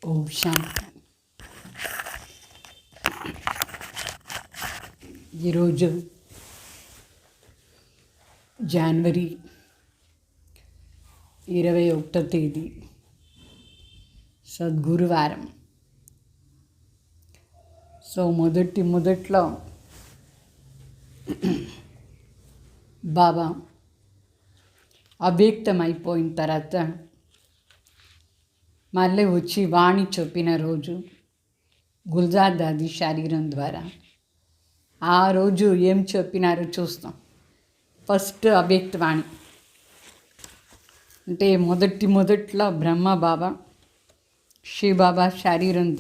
ఓం శాంతి. ఈరోజు జనవరి 21వ తేదీ సద్గురువారం. సో మొదట్లో బాబా అవ్యక్తమైపోయిన తర్వాత మళ్ళీ వచ్చి వాణి చెప్పిన రోజు గుల్జార్ దాది శరీరం ద్వారా ఆ రోజు ఏం చెప్పినారో చూస్తాం. ఫస్ట్ అవ్యక్తవాణి అంటే మొదట్లో బ్రహ్మ బాబా శివబాబా శరీరం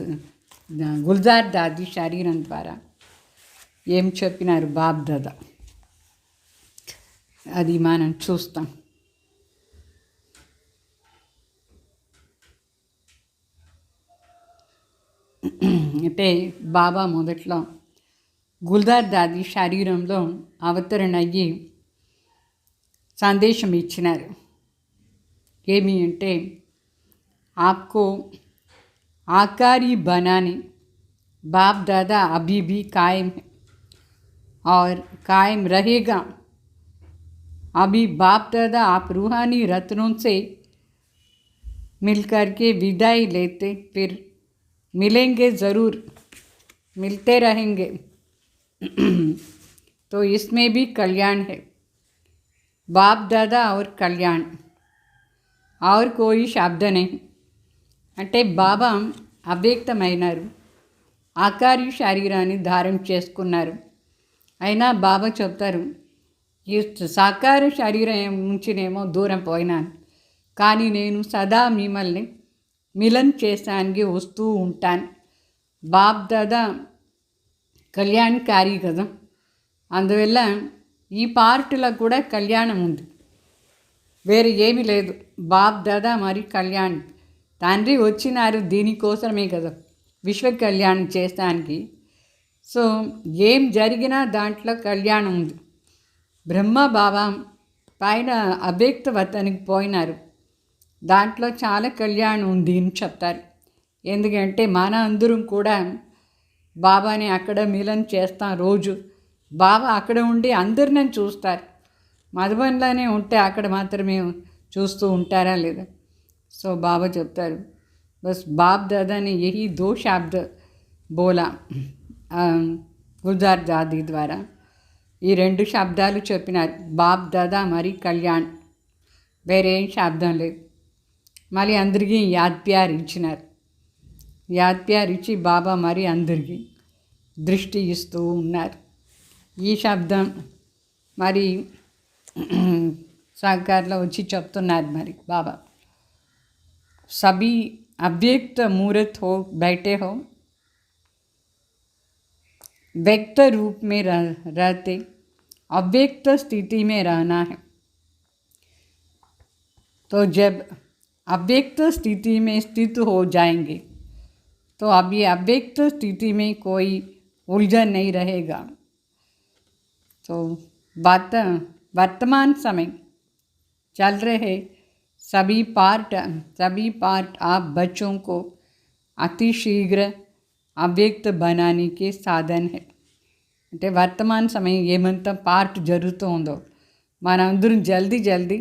గుల్జార్ దాది శరీరం ద్వారా ఏం చెప్పినారు బాబ్ దాదా, అది మనం చూస్తాం. అంటే బాబా మొదట్లో గుల్జార్ దాది శరీరంలో అవతరణ అయ్యి సందేశం ఇచ్చినారు. ఏమి అంటే, आपको आकारी बनाने बाप दादा अभी भी कायम है और कायम रहेगा. अभी बाप दादा आप रूहानी रत्नों से मिल कर के विदाई लेते, फिर मिलेंगे ज़रूर, मिलते रहेंगे. तो इसमें भी कल्याण है. बाप दादा और कल्याण और कोई शब्द नहीं. అంటే బాబా అవ్యక్తమైనారు, ఆకారి శరీరాన్ని ధారణ చేసుకున్నారు. అయినా బాబా చెప్తారు, ఈ సాకార శరీరం నుంచినేమో దూరం పోయినాను, కానీ నేను సదా మిమ్మల్ని మిలన్ చేసానికి వస్తూ ఉంటాను. బాప్ దాదా కళ్యాణకారి కదా, అందువల్ల ఈ పార్టీలో కూడా కళ్యాణం ఉంది, వేరే ఏమీ లేదు. బాప్ దాదా మరి కళ్యాణ్ తండ్రి వచ్చినారు దీనికోసమే కదా, విశ్వ కళ్యాణం చేస్తానికి. సో ఏం జరిగినా దాంట్లో కళ్యాణం ఉంది. బ్రహ్మ బాబా పైన అవ్యక్తవతానికి పోయినారు, దాంట్లో చాలా కళ్యాణం ఉంది అని చెప్తారు. ఎందుకంటే మన అందరం కూడా బాబాని అక్కడ మిలన్ చేస్తాం రోజు. బాబా అక్కడ ఉండి అందరిని చూస్తారు. మధుబన్లోనే ఉంటే అక్కడ మాత్రమే చూస్తూ ఉంటారా లేదా? సో బాబా చెప్తారు, బస్ బాప్ దాదాని యహీ దో శబ్ద బోలా గుల్జార్ దాది ద్వారా. ఈ రెండు శబ్దాలు చెప్పినారు, బాప్ దాదా మరి కళ్యాణ్, వేరే ఏం శబ్దం లేదు. మళ్ళీ అందరికీ యాద్ ప్యార్ ఇచ్చినారు. యాద్ ప్యార్ ఇచ్చి బాబా మరి అందరికీ దృష్టి ఇస్తూ ఉన్నారు. ఈ శబ్దం మరి సాకార్లో వచ్చి చెప్తున్నారు మరి బాబా, सभी अव्यक्त मूर्त हो बैठे हो, व्यक्त रूप में रहते अव्यक्त स्थिति में रहना है. तो जब अव्यक्त स्थिति में स्थित हो जाएंगे तो अभी अव्यक्त स्थिति में कोई उलझन नहीं रहेगा. तो वर्तमान समय चल रहे सभी पार्ट आप बच्चों को అతిశీఘ్ర అవ్యక్త बनाने के సాధన్ है. అంటే వర్తమాన సమయం ఏమంతా పార్ట్ జరుగుతుందో మనందరం జల్దీ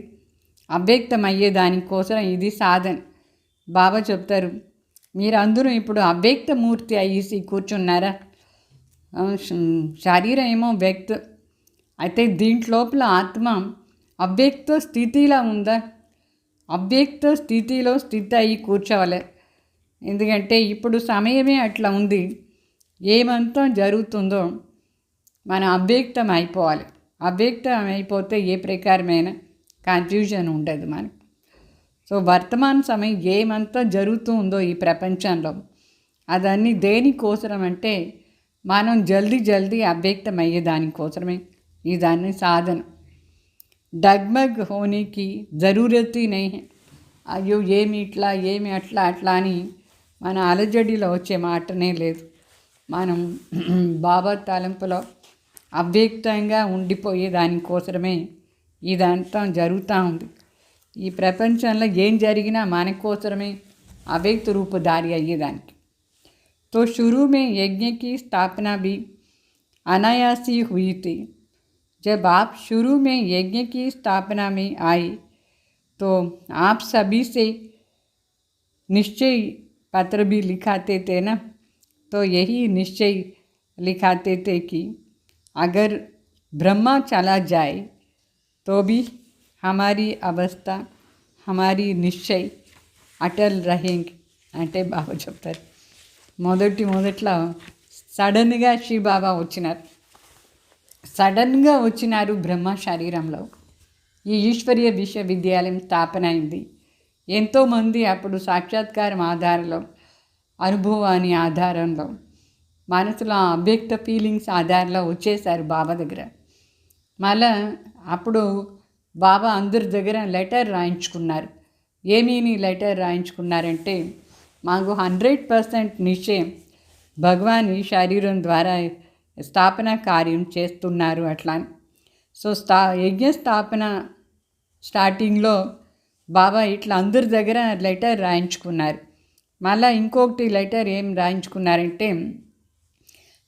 అవ్యక్తం అయ్యే దానికోసం ఇది సాధన. బాబా చెప్తారు, మీరందరూ ఇప్పుడు అవ్యక్త మూర్తి అయ్యేసి కూర్చున్నారా. శరీరం ఏమో వ్యక్త అయితే దీంట్లోపల ఆత్మ అవ్యక్త స్థితిలో ఉందా, అవ్యక్త స్థితిలో స్థితి అయ్యి కూర్చోవాలి. ఎందుకంటే ఇప్పుడు సమయమే అట్లా ఉంది, ఏమంతా జరుగుతుందో మనం అవ్యక్తం అయిపోవాలి. అవ్యక్తం అయిపోతే ఏ ప్రకారమైన కన్ఫ్యూజన్ ఉండదు మనకు. సో వర్తమాన సమయం ఏమంతా జరుగుతుందో ఈ ప్రపంచంలో అదన్నీ దేనికోసరం అంటే మనం జల్దీ అవ్యక్తం అయ్యే దానికోసమే ఈ దాన్ని సాధన. డగ్మగ్ హోనీకి జరూరతీ నహీ హై. అయ్యో ఏమి ఇట్లా ఏమి అట్లా అని మన అలజడిలో వచ్చే మాటనే లేదు. మనం బాబా తలంపులో అవ్యక్తంగా ఉండిపోయే దానికోసమే ఇదంతా జరుగుతూ ఉంది. ఈ ప్రపంచంలో ఏం జరిగినా మన కోసమే अव्यक्त रूपधारी अయ్యేదానికి। तो शुरू में यज्ञ की स्थापना भी अनायासी हुई थी। जब आप शुरू में यज्ञ की स्थापना में आए तो आप सभी से निश्चय पत्र भी लिखाते थे ना। तो यही निश्चय लिखाते थे कि अगर ब्रह्मा चला जाए तो भी हमारी अवस्था हमारी निश्चय अटल रहेंगे అంటే బాబా చెప్తారు। మొదట్లో సడన్గా శ్రీ బాబా వచ్చినారు, సడన్గా వచ్చినారు బ్రహ్మ శరీరంలో। ఈ ఈశ్వరీయ విశ్వవిద్యాలయం స్థాపన అయింది। ఎంతోమంది అప్పుడు సాక్షాత్కారం ఆధారంలో, అనుభవాన్ని ఆధారంలో, మనసులో అవ్యక్త ఫీలింగ్స్ ఆధారంలో వచ్చేసారు బాబా దగ్గర। మళ్ళా అప్పుడు బాబా అందరి దగ్గర లెటర్ రాయించుకున్నారు। ఏమీని లెటర్ రాయించుకున్నారంటే, మాకు 100% నిశ్చయం భగవాన్ ఈ శరీరం ద్వారా స్థాపన కార్యం చేస్తున్నారు అట్లా। సో యజ్ఞ స్థాపన స్టార్టింగ్లో బాబా ఇట్లా అందరి దగ్గర లెటర్ రాయించుకున్నారు। మళ్ళీ ఇంకొకటి లెటర్ ఏం రాయించుకున్నారంటే,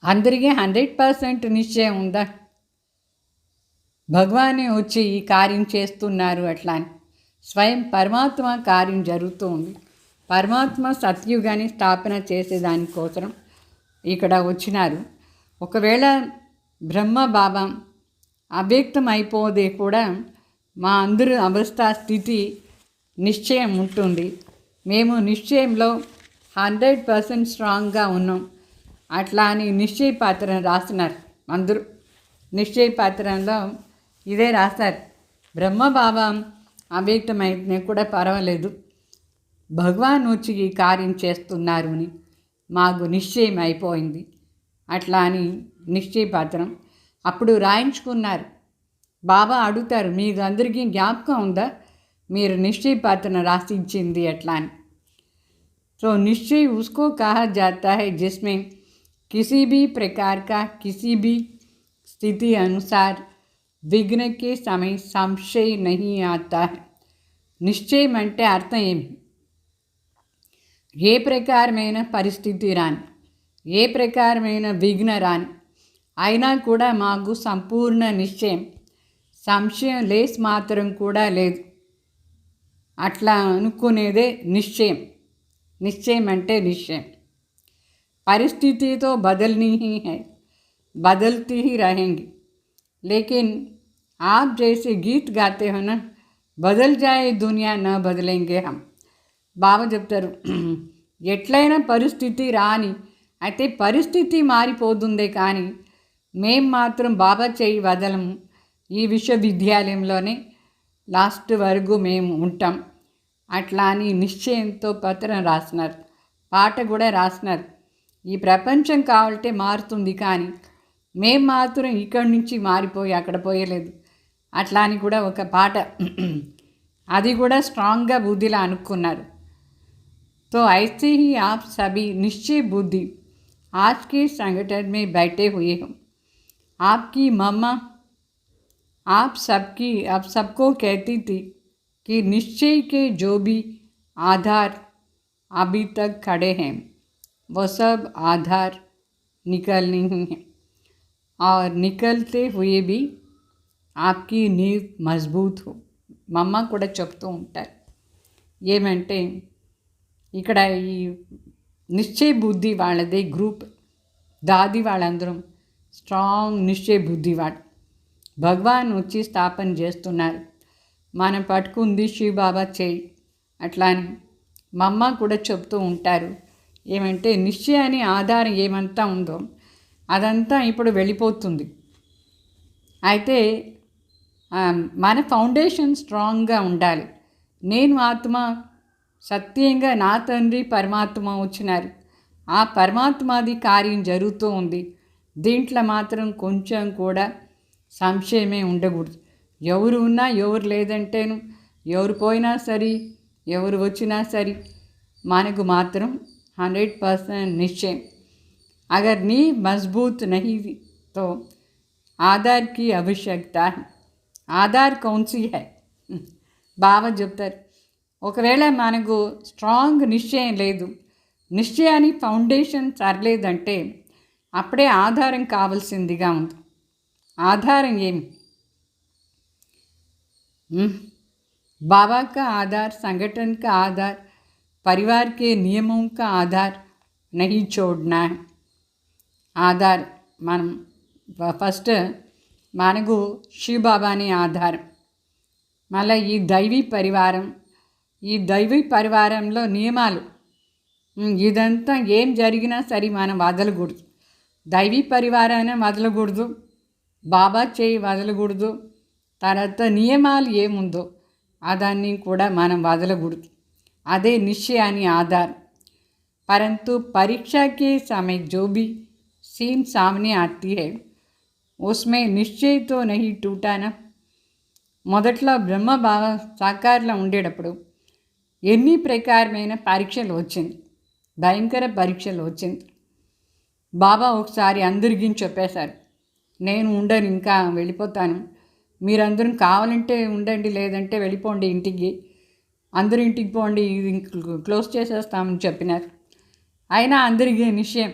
అందరికీ 100% నిశ్చయం ఉందా, భగవానే వచ్చి ఈ కార్యం చేస్తున్నారు అట్లా అని। స్వయం పరమాత్మ కార్యం జరుగుతూ ఉంది। పరమాత్మ సత్యుగాని స్థాపన చేసేదానికోసం ఇక్కడ వచ్చినారు। ఒకవేళ బ్రహ్మ బాబా అవ్యక్తం అయిపోదే కూడా మా అందరి అవస్థ స్థితి నిశ్చయం ఉంటుంది। మేము నిశ్చయంలో 100% స్ట్రాంగ్గా ఉన్నాం అట్లా అని నిశ్చయ పత్రం రాస్తున్నారు అందరూ। నిశ్చయ పత్రంలో ఇదే రాస్తారు, బ్రహ్మ బాబా అవ్యక్తమైతే కూడా పర్వాలేదు, భగవాన్ వచ్చి ఈ కార్యం చేస్తున్నారు అని మాకు నిశ్చయం అయిపోయింది అట్లా అని నిశ్చయ పత్రం అప్పుడు రాయించుకున్నారు। బాబా అడుగుతారు, మీకు అందరికీ జ్ఞాపకం ఉందా మీరు నిశ్చయ పత్రం రాసి ఇచ్చింది అట్లా అని। तो निश्चय उसको कहा जाता है जिसमें किसी भी प्रकार का किसी भी स्थिति अनुसार विघ्न के समय संशय नहीं आता है। నిశ్చయం అంటే అర్థం ఏమి, ఏ ప్రకారమైన పరిస్థితి రాని, ఏ ప్రకారమైన విఘ్న రాని, అయినా కూడా మాకు సంపూర్ణ నిశ్చయం, సంశయం లేస్ మాత్రం కూడా లేదు అట్లా అనుకునేదే నిశ్చయం। निश्चय मंटे निश्चय परिस्थिति तो बदलनी ही है, बदलती ही रहेंगी, लेकिन आप जैसे गीत गाते हो ना, बदल जाए दुनिया न बदलेंगे हम। బాబా చెప్తారు, ఎట్లయినా పరిస్థితి రాని, అయితే పరిస్థితి మారిపోతుందే కానీ మేం మాత్రం బాబా చేయి వదలము, ఈ విశ్వవిద్యాలయంలోనే లాస్ట్ వరకు మేము ఉంటాం అట్లా అని నిశ్చయంతో పత్రం రాసినారు, పాట కూడా రాసినారు। ఈ ప్రపంచం కావాలంటే మారుతుంది కానీ మేం మాత్రం ఇక్కడి నుంచి మారిపోయి అక్కడ పోయలేదు అట్లా అని కూడా ఒక పాట, అది కూడా స్ట్రాంగ్గా బుద్ధిలా అనుకున్నారు। तो ऐसे ही आप सभी निश्चय बुद्धि आज के संगठन में बैठे हुए हो। आपकी मम्मा आप सबको कहती थी कि निश्चय के जो भी आधार अभी तक खड़े हैं वो सब आधार निकलने ही हैं और निकलते हुए भी आपकी नींव मजबूत हो। మమ్మ కూడా చెప్తూ ఉంటారు ఏమంటే, ఇక్కడ ఈ నిశ్చయ బుద్ధి వాళ్ళదే గ్రూప్, దాది వాళ్ళందరం స్ట్రాంగ్ నిశ్చయ బుద్ధి వాళ్ళు భగవాన్ వచ్చి స్థాపన చేస్తున్నారు, మనం పట్టుకుంది శివబాబా చేయి అట్లా అని మమ్మ కూడా చెప్తూ ఉంటారు। ఏమంటే నిశ్చయాన్ని ఆధారం ఏమంతా ఉందో అదంతా ఇప్పుడు వెళ్ళిపోతుంది, అయితే మన ఫౌండేషన్ స్ట్రాంగ్గా ఉండాలి। నేను ఆత్మ సత్యంగా నా తండ్రి పరమాత్మ వచ్చినారు, ఆ పరమాత్మది కార్యం జరుగుతూ ఉంది, దీంట్లో మాత్రం కొంచెం కూడా సంశయమే ఉండకూడదు। ఎవరు ఉన్నా ఎవరు లేదంటేను, ఎవరు పోయినా సరే ఎవరు వచ్చినా సరే మనకు మాత్రం 100% निश्चय। अगर नींव मजबूत नहीं तो आधार की आवश्यकता है। आधार कौन सी है? బాబా చెప్తారు, ఒకవేళ మనకు స్ట్రాంగ్ నిశ్చయం లేదు, నిశ్చయానికి ఫౌండేషన్ సరలేదంటే అప్పుడే ఆధారం కావాల్సిందిగా ఉంది. ఆధారం ఏమి? बाबा का आधार संगठन का आधार परिवार के नियमों का आधार नहीं छोड़ना है. ఆధార్ మనం ఫస్ట్ మనకు శివబాబాని ఆధారం. మళ్ళీ ఈ దైవీ పరివారంలో నియమాలు, ఇదంతా ఏం జరిగినా సరే మనం వదలకూడదు. దైవీ పరివారాన్ని వదలకూడదు, బాబా చేయి వదలకూడదు. తర్వాత నియమాలు ఏముందో అదాన్ని కూడా మనం వదలకూడదు. అదే నిశ్చయాన్ని ఆధారం. परंतु परीक्षा के समय जो भी सीन सामने आती है उसमें निश्चय तो नहीं टूटा ना. మొదట్లో బ్రహ్మ బావ సాకారంలో ఉండేటప్పుడు ఎన్ని ప్రకారమైన పరీక్షలు వచ్చింది, భయంకర పరీక్షలు వచ్చింది. బాబా ఒకసారి అందరికీ చెప్పేశారు, నేను ఉండను, ఇంకా వెళ్ళిపోతాను, మీరందరూ కావాలంటే ఉండండి, లేదంటే వెళ్ళిపోండి ఇంటికి, అందరూ ఇంటికి పోండి, ఇది క్లోజ్ చేసేస్తామని చెప్పినారు. అయినా అందరికీ నిశ్చయం,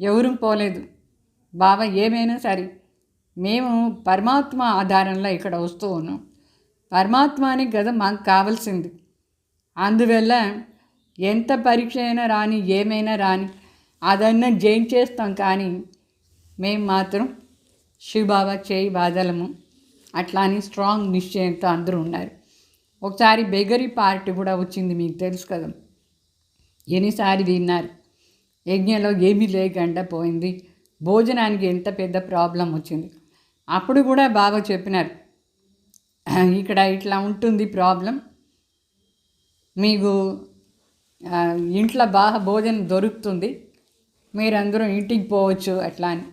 ఎవరూ పోలేదు. బాబా ఏమైనా సరే మేము పరమాత్మ ఆధారంలో ఇక్కడ వస్తూ ఉన్నాం, పరమాత్మని కదా మాకు కావాల్సింది. అందువల్ల ఎంత పరీక్ష అయినా రాని, ఏమైనా రాని, అదన్నా జయించేస్తాం. కానీ మేము మాత్రం శివబాబా చేయి బాధలము. అట్లా అని స్ట్రాంగ్ నిశ్చయంతో అందరూ ఉన్నారు. ఒకసారి బెగరీ పార్టీ కూడా వచ్చింది, మీకు తెలుసు కదా, ఎన్నిసారి తిన్నారు. యజ్ఞంలో ఏమీ లేకుండా పోయింది, భోజనానికి ఎంత పెద్ద ప్రాబ్లం వచ్చింది. అప్పుడు కూడా బాబా చెప్పినారు, ఇక్కడ ఇట్లా ఉంటుంది ప్రాబ్లం, మీకు ఇంట్లో బాగా భోజనం దొరుకుతుంది, మీరందరూ ఇంటికి పోవచ్చు అట్లా అని.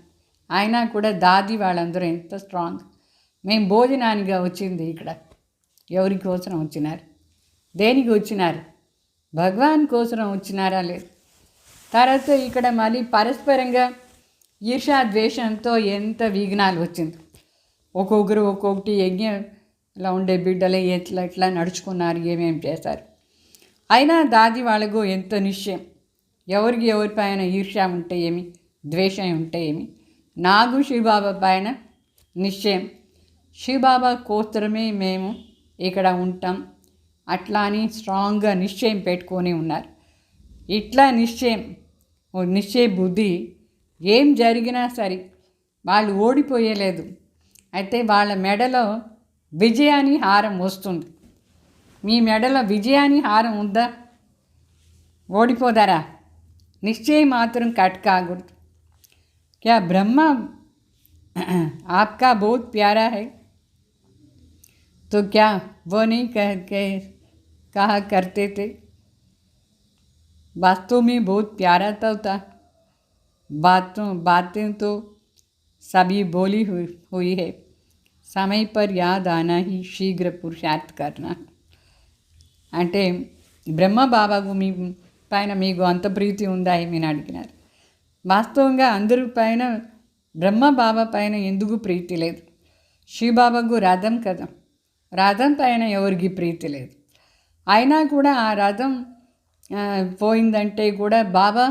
అయినా కూడా దాది వాళ్ళందరూ ఎంత స్ట్రాంగ్, మేము భోజనానిగా వచ్చింది, ఇక్కడ ఎవరి కోసం వచ్చినారు, దేనికి వచ్చినారు, భగవాన్ కోసం వచ్చినారా లేదు. తర్వాత ఇక్కడ మళ్ళీ పరస్పరంగా ఈర్షా ద్వేషంతో ఎంత విఘ్నాలు వచ్చింది. ఒక్కొక్కరు ఒక్కొక్కటి యజ్ఞంలో ఉండే బిడ్డలే ఎట్లా నడుచుకున్నారు, ఏమేమి చేశారు. అయినా దాది వాళ్ళకు ఎంత నిశ్చయం, ఎవరికి ఎవరిపైన ఈర్ష ఉంటే ఏమి, ద్వేషం ఉంటే ఏమి. నాకు శివబాబా పైన నిశ్చయం, శివబాబా కోసమే మేము ఇక్కడ ఉంటాం అట్లా అని స్ట్రాంగ్గా నిశ్చయం పెట్టుకొని ఉన్నారు. ఇట్లా నిశ్చయ బుద్ధి ఏం జరిగినా సరే వాళ్ళు ఓడిపోయలేదు. అయితే వాళ్ళ మెడలో విజయాని హారం వస్తుంది. మీ మెడలో విజయాని హారం ఉందా? ఓడిపోదారా? నిశ్చయం మాత్రం కట్ కాకూడదు. क्या ब्रह्मा आपका बहुत प्यारा है तो क्या वो नहीं कहा करते थे, वास्तव में बहुत प्यारा था. बातें तो सभी बोली हुई है, समय पर याद आना ही शीघ्र पुरुषार्थ करना. అంటే బ్రహ్మ బాబాకు మీ పైన మీకు అంత ప్రీతి ఉందా ఏమని అడిగినారు. వాస్తవంగా అందరి పైన బ్రహ్మ బాబా పైన ఎందుకు ప్రీతి లేదు? శివబాబాకు రథం కదా, రథం పైన ఎవరికి ప్రీతి లేదు. అయినా కూడా ఆ రథం పోయిందంటే కూడా బాబా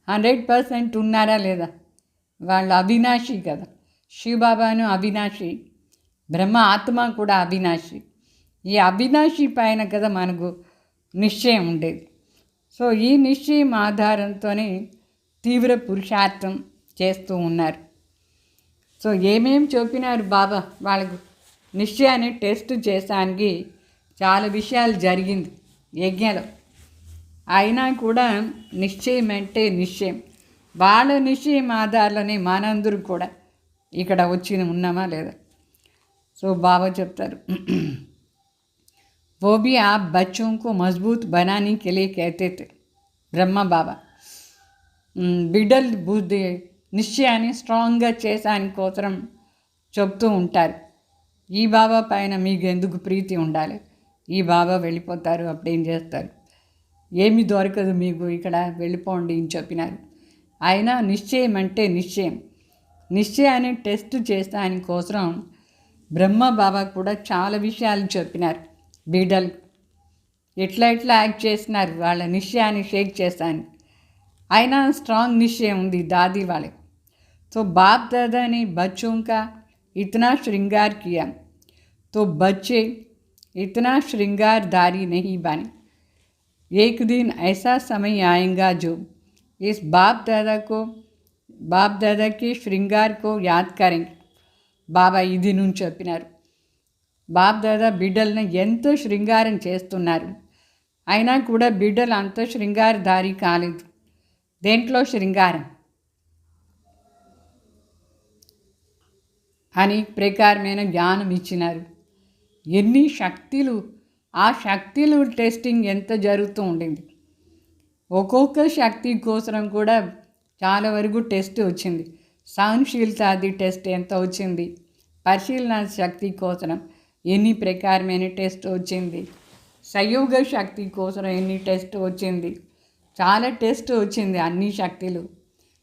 100% ఉన్నారా లేదా? వాళ్ళు అవినాశి కదా. శివబాబాను అవినాశి, బ్రహ్మ ఆత్మ కూడా అవినాశి. ఈ అవినాశి పైన కదా మనకు నిశ్చయం ఉండేది. సో ఈ నిశ్చయం ఆధారంతోనే తీవ్ర పురుషార్థం చేస్తూ ఉన్నారు. సో ఏమేమి చెప్పినారు బాబా వాళ్ళకు? నిశ్చయాన్ని టెస్ట్ చేసానికి చాలా విషయాలు జరిగింది యజ్ఞలో. అయినా కూడా నిశ్చయం అంటే నిశ్చయం, వాళ్ళ నిశ్చయం ఆధారంలోనే మనందరూ కూడా ఇక్కడ వచ్చి ఉన్నామా లేదా. సో బాబా చెప్తారు, वो भी आप बच्चों को मजबूत बनाने के लिए कहते थे. బ్రహ్మ బాబా బిడ్డల బుద్ధి నిశ్చయాన్ని స్ట్రాంగ్గా చేసానికి కోసం చెప్తూ ఉంటారు. ఈ బాబా పైన మీకు ఎందుకు ప్రీతి ఉండాలి, ఈ బాబా వెళ్ళిపోతారు, అప్పుడేం చేస్తారు, ఏమి దొరకదు మీకు, ఇక్కడ వెళ్ళిపోండి అని చెప్పినారు. అయినా నిశ్చయం అంటే నిశ్చయాన్ని టెస్ట్ చేసాని కోసం బ్రహ్మ బాబా కూడా చాలా విషయాలు చెప్పినారు. బిడ్డలు ఎట్లా ఎట్లా యాక్ట్ చేస్తున్నారు, వాళ్ళ నిశ్చయాన్ని షేక్ చేస్తాను. అయినా స్ట్రాంగ్ निश्चय ఉంది दादी वाले। तो बाप दादा ने बच्चों का इतना श्रृंगार किया तो बच्चे इतना श्रृंगारधारी नहीं बने। एक दिन ऐसा समय आएगा जो इस बाप दादा के श्रृंगार को याद करेंगे। బాబా ఇది నుంచి చెప్పినారు, బాప్ దాదా బిడ్డల్ని ఎంతో శృంగారం చేస్తున్నారు, అయినా కూడా బిడ్డలు అంత శృంగారధారి కాలేదు. దేంట్లో శృంగారం అని ప్రకారమైన జ్ఞానం ఇచ్చినారు. ఎన్ని శక్తులు, ఆ శక్తులు టెస్టింగ్ ఎంత జరుగుతూ ఉండింది. ఒక్కొక్క శక్తి కోసం కూడా చాలా వరకు టెస్ట్ వచ్చింది. సహనశీలత అది టెస్ట్ ఎంత వచ్చింది, పరిశీలన శక్తి కోసం ఎన్ని ప్రకారమైన టెస్ట్ వచ్చింది, సంయోగ శక్తి కోసం ఎన్ని టెస్ట్ వచ్చింది, చాలా టెస్ట్ వచ్చింది అన్ని శక్తులు.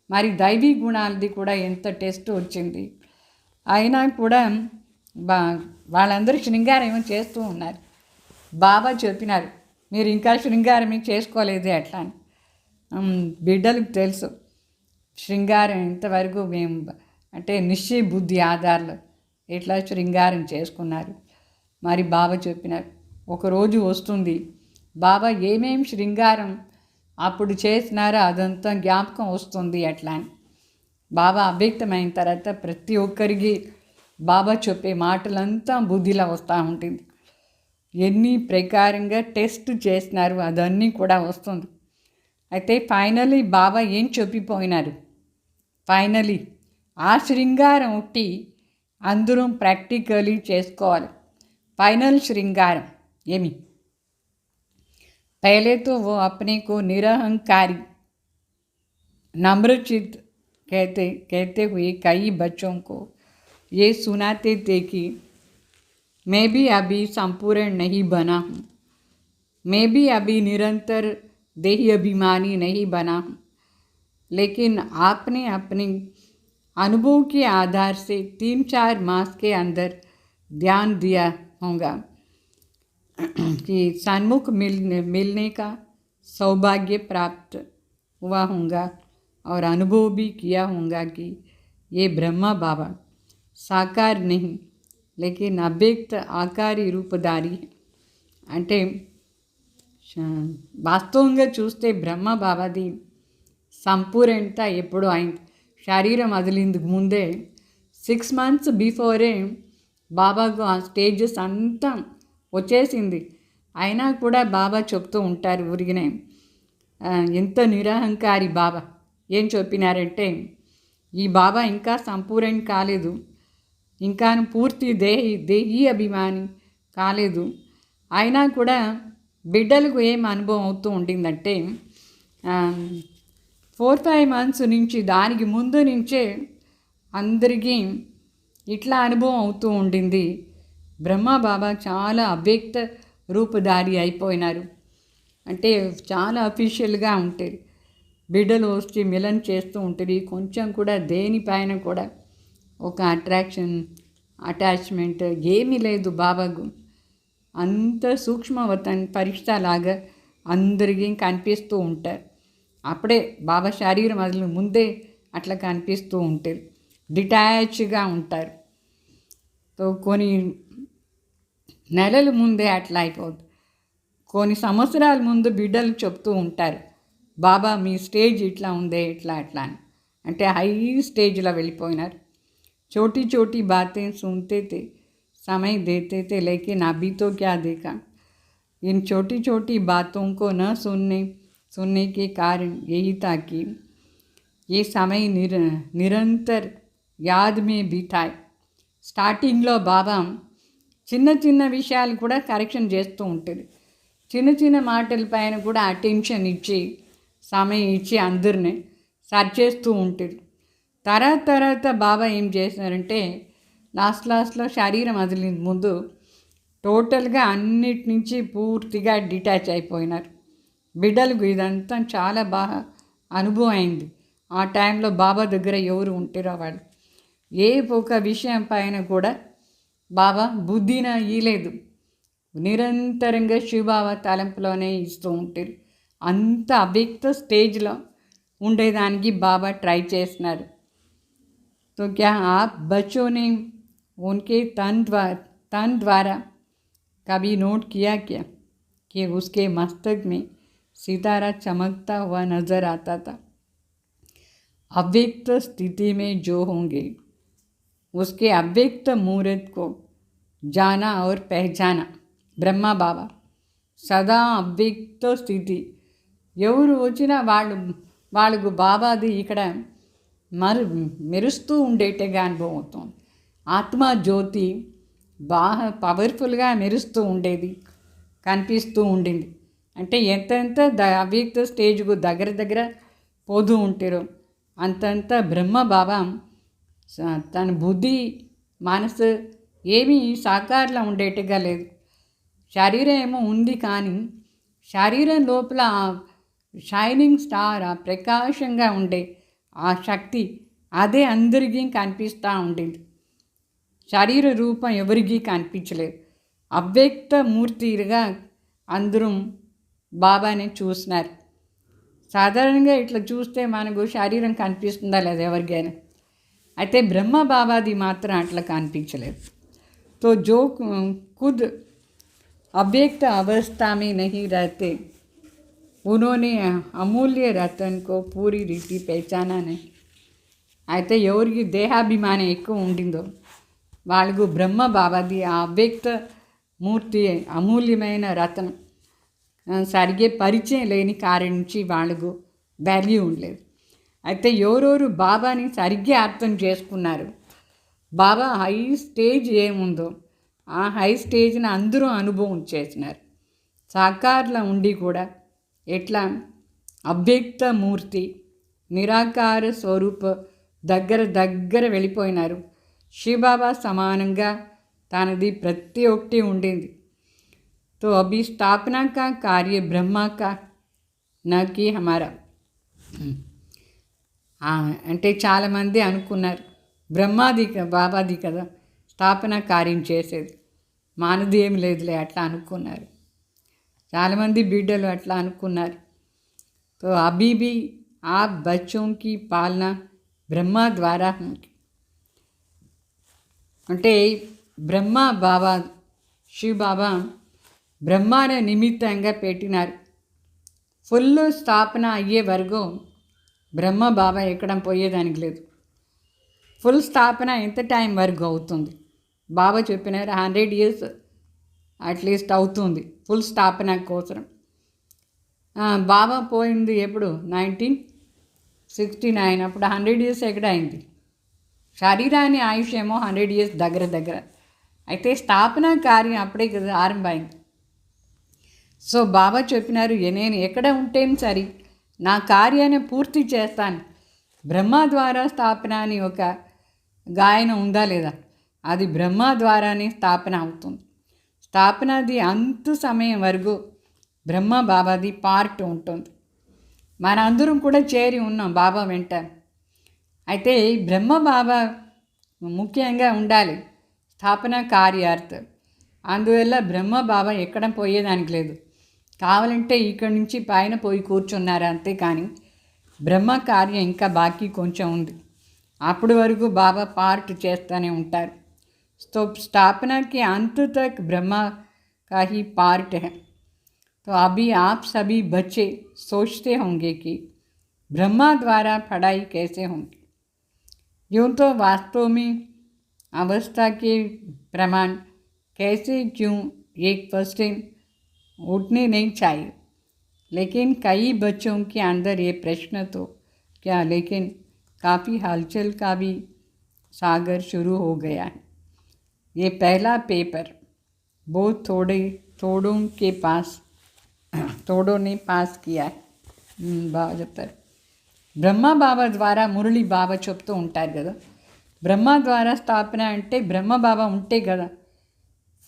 మరి దైవీ గుణాలది కూడా ఎంత టెస్ట్ వచ్చింది. అయినా కూడా వాళ్ళందరూ శృంగారం ఏమో చేస్తూ ఉన్నారు. బాబా చెప్పినారు, మీరు ఇంకా శృంగారం చేసుకోలేదు ఎట్లా అని. బిడ్డలకు తెలుసు శృంగారం ఇంతవరకు మేము అంటే నిశ్చయ బుద్ధి ఆధారాలు ఎట్లా శృంగారం చేసుకున్నారు. మరి బాబా చెప్పినారు, ఒకరోజు వస్తుంది బాబా ఏమేం శృంగారం అప్పుడు చేసినారో అదంతా జ్ఞాపకం వస్తుంది ఎట్లా అని. బాబా అవ్యక్తమైన తర్వాత ప్రతి ఒక్కరికి బాబా చెప్పే మాటలంతా బుద్ధిలో వస్తూ ఉంటుంది. ఎన్ని ప్రకారంగా టెస్ట్ చేసినారు అదన్నీ కూడా వస్తుంది. అయితే ఫైనలీ బాబా ఏం చెప్పిపోయినారు, ఫైనలీ ఆ శృంగారం ఒకటి అందరం ప్రాక్టికలీ చేసుకోవాలి. फाइनल श्रृंगार येमी पहले तो वो अपने को निरहंकारी नम्रचित कहते हुए कई बच्चों को ये सुनाते थे कि मैं भी अभी संपूर्ण नहीं बना हूँ, मैं भी अभी निरंतर देही अभिमानी नहीं बना हूँ, लेकिन आपने अपने अनुभव के आधार से 3-4 मास के अंदर ध्यान दिया होगा कि सन्मुख मिलने का सौभाग्य प्राप्त हुआ होगा और अनुभव भी किया होगा कि ये ब्रह्मा बाबा साकार नहीं लेकिन अव्यक्त आकारी रूपधारी है। అంటే వాస్తవంగా చూస్తే బ్రహ్మ బాబాది సంపూర్ణత ఎప్పుడో అయింది. శరీరం వదిలిందుకు ముందే 6 months బిఫోరే బాబాకు ఆ స్టేజెస్ అంతా వచ్చేసింది. అయినా కూడా బాబా చెప్తూ ఉంటారు ఊరిగినే ఎంత నిరహంకారి బాబా. ఏం చెప్పినారంటే ఈ బాబా ఇంకా సంపూర్ణ కాలేదు, ఇంకా పూర్తి దేహీ అభిమాని కాలేదు. అయినా కూడా బిడ్డలకు ఏం అనుభవం అవుతూ ఉండిందంటే 4-5 months నుంచి దానికి ముందు నుంచే అందరికీ ఇట్లా అనుభవం అవుతూ ఉండింది. బ్రహ్మ బాబా చాలా అవ్యక్త రూపధారి అయిపోయినారు. అంటే చాలా అఫీషియల్గా ఉంటుంది. బిడ్డలు వచ్చి మిలన్ చేస్తూ ఉంటుంది. కొంచెం కూడా దేనిపైన కూడా ఒక అటాచ్మెంట్ ఏమీ లేదు బాబాకు. అంత సూక్ష్మవతన్ పరిష్ఠలాగా అందరికీ కనిపిస్తూ ఉంటారు. అప్పుడే బాబా శరీరం అసలు ముందే అట్లా కనిపిస్తూ ఉంటారు, డిటాచ్గా ఉంటారు. కొన్ని నెలల ముందే అట్లా అయిపోతుంది. కొన్ని సంవత్సరాల ముందు బిడ్డలు చెప్తూ ఉంటారు, బాబా మీ స్టేజ్ ఇట్లా ఉందే ఇట్లా అట్లా అని. అంటే హై స్టేజ్లో వెళ్ళిపోయినారు. छोटी छोटी बातें सुनते थे, समय देते थे, लेकिन अभी तो क्या देखा। इन छोटी छोटी बातों को न सुनने के कारण यही था कि ये समय निरंतर याद में बिताए। స్టార్టింగ్లో బాబా చిన్న చిన్న విషయాలు కూడా కరెక్షన్ చేస్తూ ఉంటుంది. చిన్న చిన్న మాటల పైన కూడా అటెన్షన్ ఇచ్చి సమయం ఇచ్చి అందరినీ సర్చ్ చేస్తూ ఉంటుంది. తర్వాత బాబా ఏం చేశారంటే లాస్ట్లో శరీరం వదిలిన ముందు టోటల్గా అన్నిటి నుంచి పూర్తిగా డిటాచ్ అయిపోయినారు. బిడ్డలకు ఇదంతా చాలా బాగా అనుభవం అయింది. ఆ టైంలో బాబా దగ్గర ఎవరు ఉంటారో వాళ్ళు ఏ ఒక విషయం పైన కూడా బాబా బుద్ధిన ఇయలేదు. నిరంతరంగా శివబాబా తలంపులోనే ఇస్తూ ఉంటారు. అంత అవ్యక్త స్టేజ్లో ఉండేదానికి బాబా ట్రై చేస్తున్నారు. तो क्या आप बच्चों ने उनके तन द्वारा कभी नोट किया क्या कि उसके मस्तक में सितारा चमकता हुआ नजर आता था? अव्यक्त स्थिति में जो होंगे उसके अव्यक्त मुहूर्त को जाना और पहचाना. ब्रह्मा बाबा సదా అవ్యక్త స్థితి. ఎవరు వచ్చినా వాళ్ళకు బాబాది ఇక్కడ మెరుస్తూ ఉండేట్టుగా అనుభవం అవుతుంది. ఆత్మ జ్యోతి బాగా పవర్ఫుల్గా మెరుస్తూ ఉండేది, కనిపిస్తూ ఉండింది. అంటే ఎంతెంత అవ్యక్త స్టేజ్కు దగ్గర పోతూ ఉంటారో అంతంత బ్రహ్మ బాబా తన బుద్ధి మనసు ఏమీ సాకారంలో ఉండేట్టుగా లేదు. శరీరం ఏమో ఉంది, కానీ శరీరం లోపల షైనింగ్ స్టార్, ఆ ప్రకాశంగా ఉండే ఆ శక్తి అదే అందరికీ కనిపిస్తూ ఉండింది. శరీర రూపం ఎవరికీ కనిపించలేదు. అవ్యక్త మూర్తిగా అందరూ బాబాని చూస్తున్నారు. సాధారణంగా ఇట్లా చూస్తే మనకు శరీరం కనిపిస్తుందా లేదా ఎవరికైనా? అయితే బ్రహ్మ బాబాది మాత్రం అట్లా కనిపించలేదు. तो जो खुद अव्यक्त अवस्था में नहीं रहते उन्होंने अमूल्य रतन को पूरी रीति पहचाना नहीं. అయితే ఎవరికి దేహాభిమానం ఎక్కువ ఉండిందో వాళ్ళకు బ్రహ్మ బాబాది ఆ అవ్యక్త మూర్తి అమూల్యమైన రతనం సరిగ్గా పరిచయం లేని కారణం నుంచి వాళ్ళకు వాల్యూ ఉండలేదు. అయితే ఎవరెవరు బాబాని సరిగ్గా అర్థం చేసుకున్నారు, బాబా హై స్టేజ్ ఏముందో ఆ హై స్టేజ్ని అందరూ అనుభవం చేసినారు. సాకారంలో ఉండి కూడా ఎట్లా అవ్యక్త మూర్తి నిరాకార స్వరూప దగ్గర వెళ్ళిపోయినారు. శివబాబా సమానంగా తనది ప్రతి ఒక్కటి ఉండింది. तो अभी स्थापना का कार्य ब्रह्मा का न कि हमारा. అంటే చాలామంది అనుకున్నారు బ్రహ్మాది బాబాది కదా స్థాపన కార్యం చేసేది, మానది ఏం లేదులే అట్లా అనుకున్నారు. చాలామంది బిడ్డలు అట్లా అనుకున్నారు. तो अभी भी आप बच्चों की पालना ब्रह्मा द्वारा అంటే బ్రహ్మ బాబా శివ బాబా బ్రహ్మాని నిమిత్తంగా పెట్టినారు. ఫుల్ స్థాపన అయ్యే వరకు బ్రహ్మ బాబా ఎక్కడ పోయేదానికి లేదు. ఫుల్ స్థాపన ఎంత టైం వరకు అవుతుంది? బాబా చెప్పినారు 100 years అట్లీస్ట్ అవుతుంది ఫుల్ స్థాపన కోసం. బాబా పోయింది ఎప్పుడు? 1969. అప్పుడు 100 years ఎక్కడ అయింది? శరీరాన్ని ఆయుష్ ఏమో 100 years దగ్గర. అయితే స్థాపన కార్యం అప్పుడే కదా ఆరంభమైంది. సో బాబా చెప్పినారు నేను ఎక్కడ ఉంటేను సరే నా కార్యాన్ని పూర్తి చేస్తాను. బ్రహ్మ ద్వారా స్థాపన అని ఒక గాయన ఉందా లేదా? అది బ్రహ్మ ద్వారానే స్థాపన అవుతుంది. స్థాపనది అంత సమయం వరకు బ్రహ్మ బాబాది పార్ట్ ఉంటుంది. మనందరం కూడా చేరి ఉన్నాం బాబా వెంట. అయితే బ్రహ్మ బాబా ముఖ్యంగా ఉండాలి స్థాపన కార్యార్థం. అందువల్ల బ్రహ్మ బాబా ఎక్కడ పోయేదానికి లేదు. కావాలంటే ఇక్కడి నుంచి పైన పోయి కూర్చున్నారు అంతే, కానీ బ్రహ్మ కార్యం ఇంకా బాకీ కొంచెం ఉంది. అప్పటి వరకు బాబా పార్ట్ చేస్తూనే ఉంటారు. तो स्थापना के अंत तक ब्रह्मा का ही पार्ट है. तो अभी आप सभी बच्चे सोचते होंगे कि ब्रह्मा द्वारा पढ़ाई कैसे होंगी. यूँ तो वास्तव में अवस्था के प्रमाण कैसे क्यों एक क्वेश्चन उठने नहीं चाहिए, लेकिन कई बच्चों के अंदर ये प्रश्न तो क्या, लेकिन काफ़ी हलचल का भी सागर शुरू हो गया है. ये पहला पेपर बहुत थोड़ों ने पास किया है. బాగా చెప్తారు. బ్రహ్మ బాబా ద్వారా మురళి బాబా చెప్తూ ఉంటారు కదా, బ్రహ్మ ద్వారా స్థాపన అంటే బ్రహ్మ బాబా ఉంటే కదా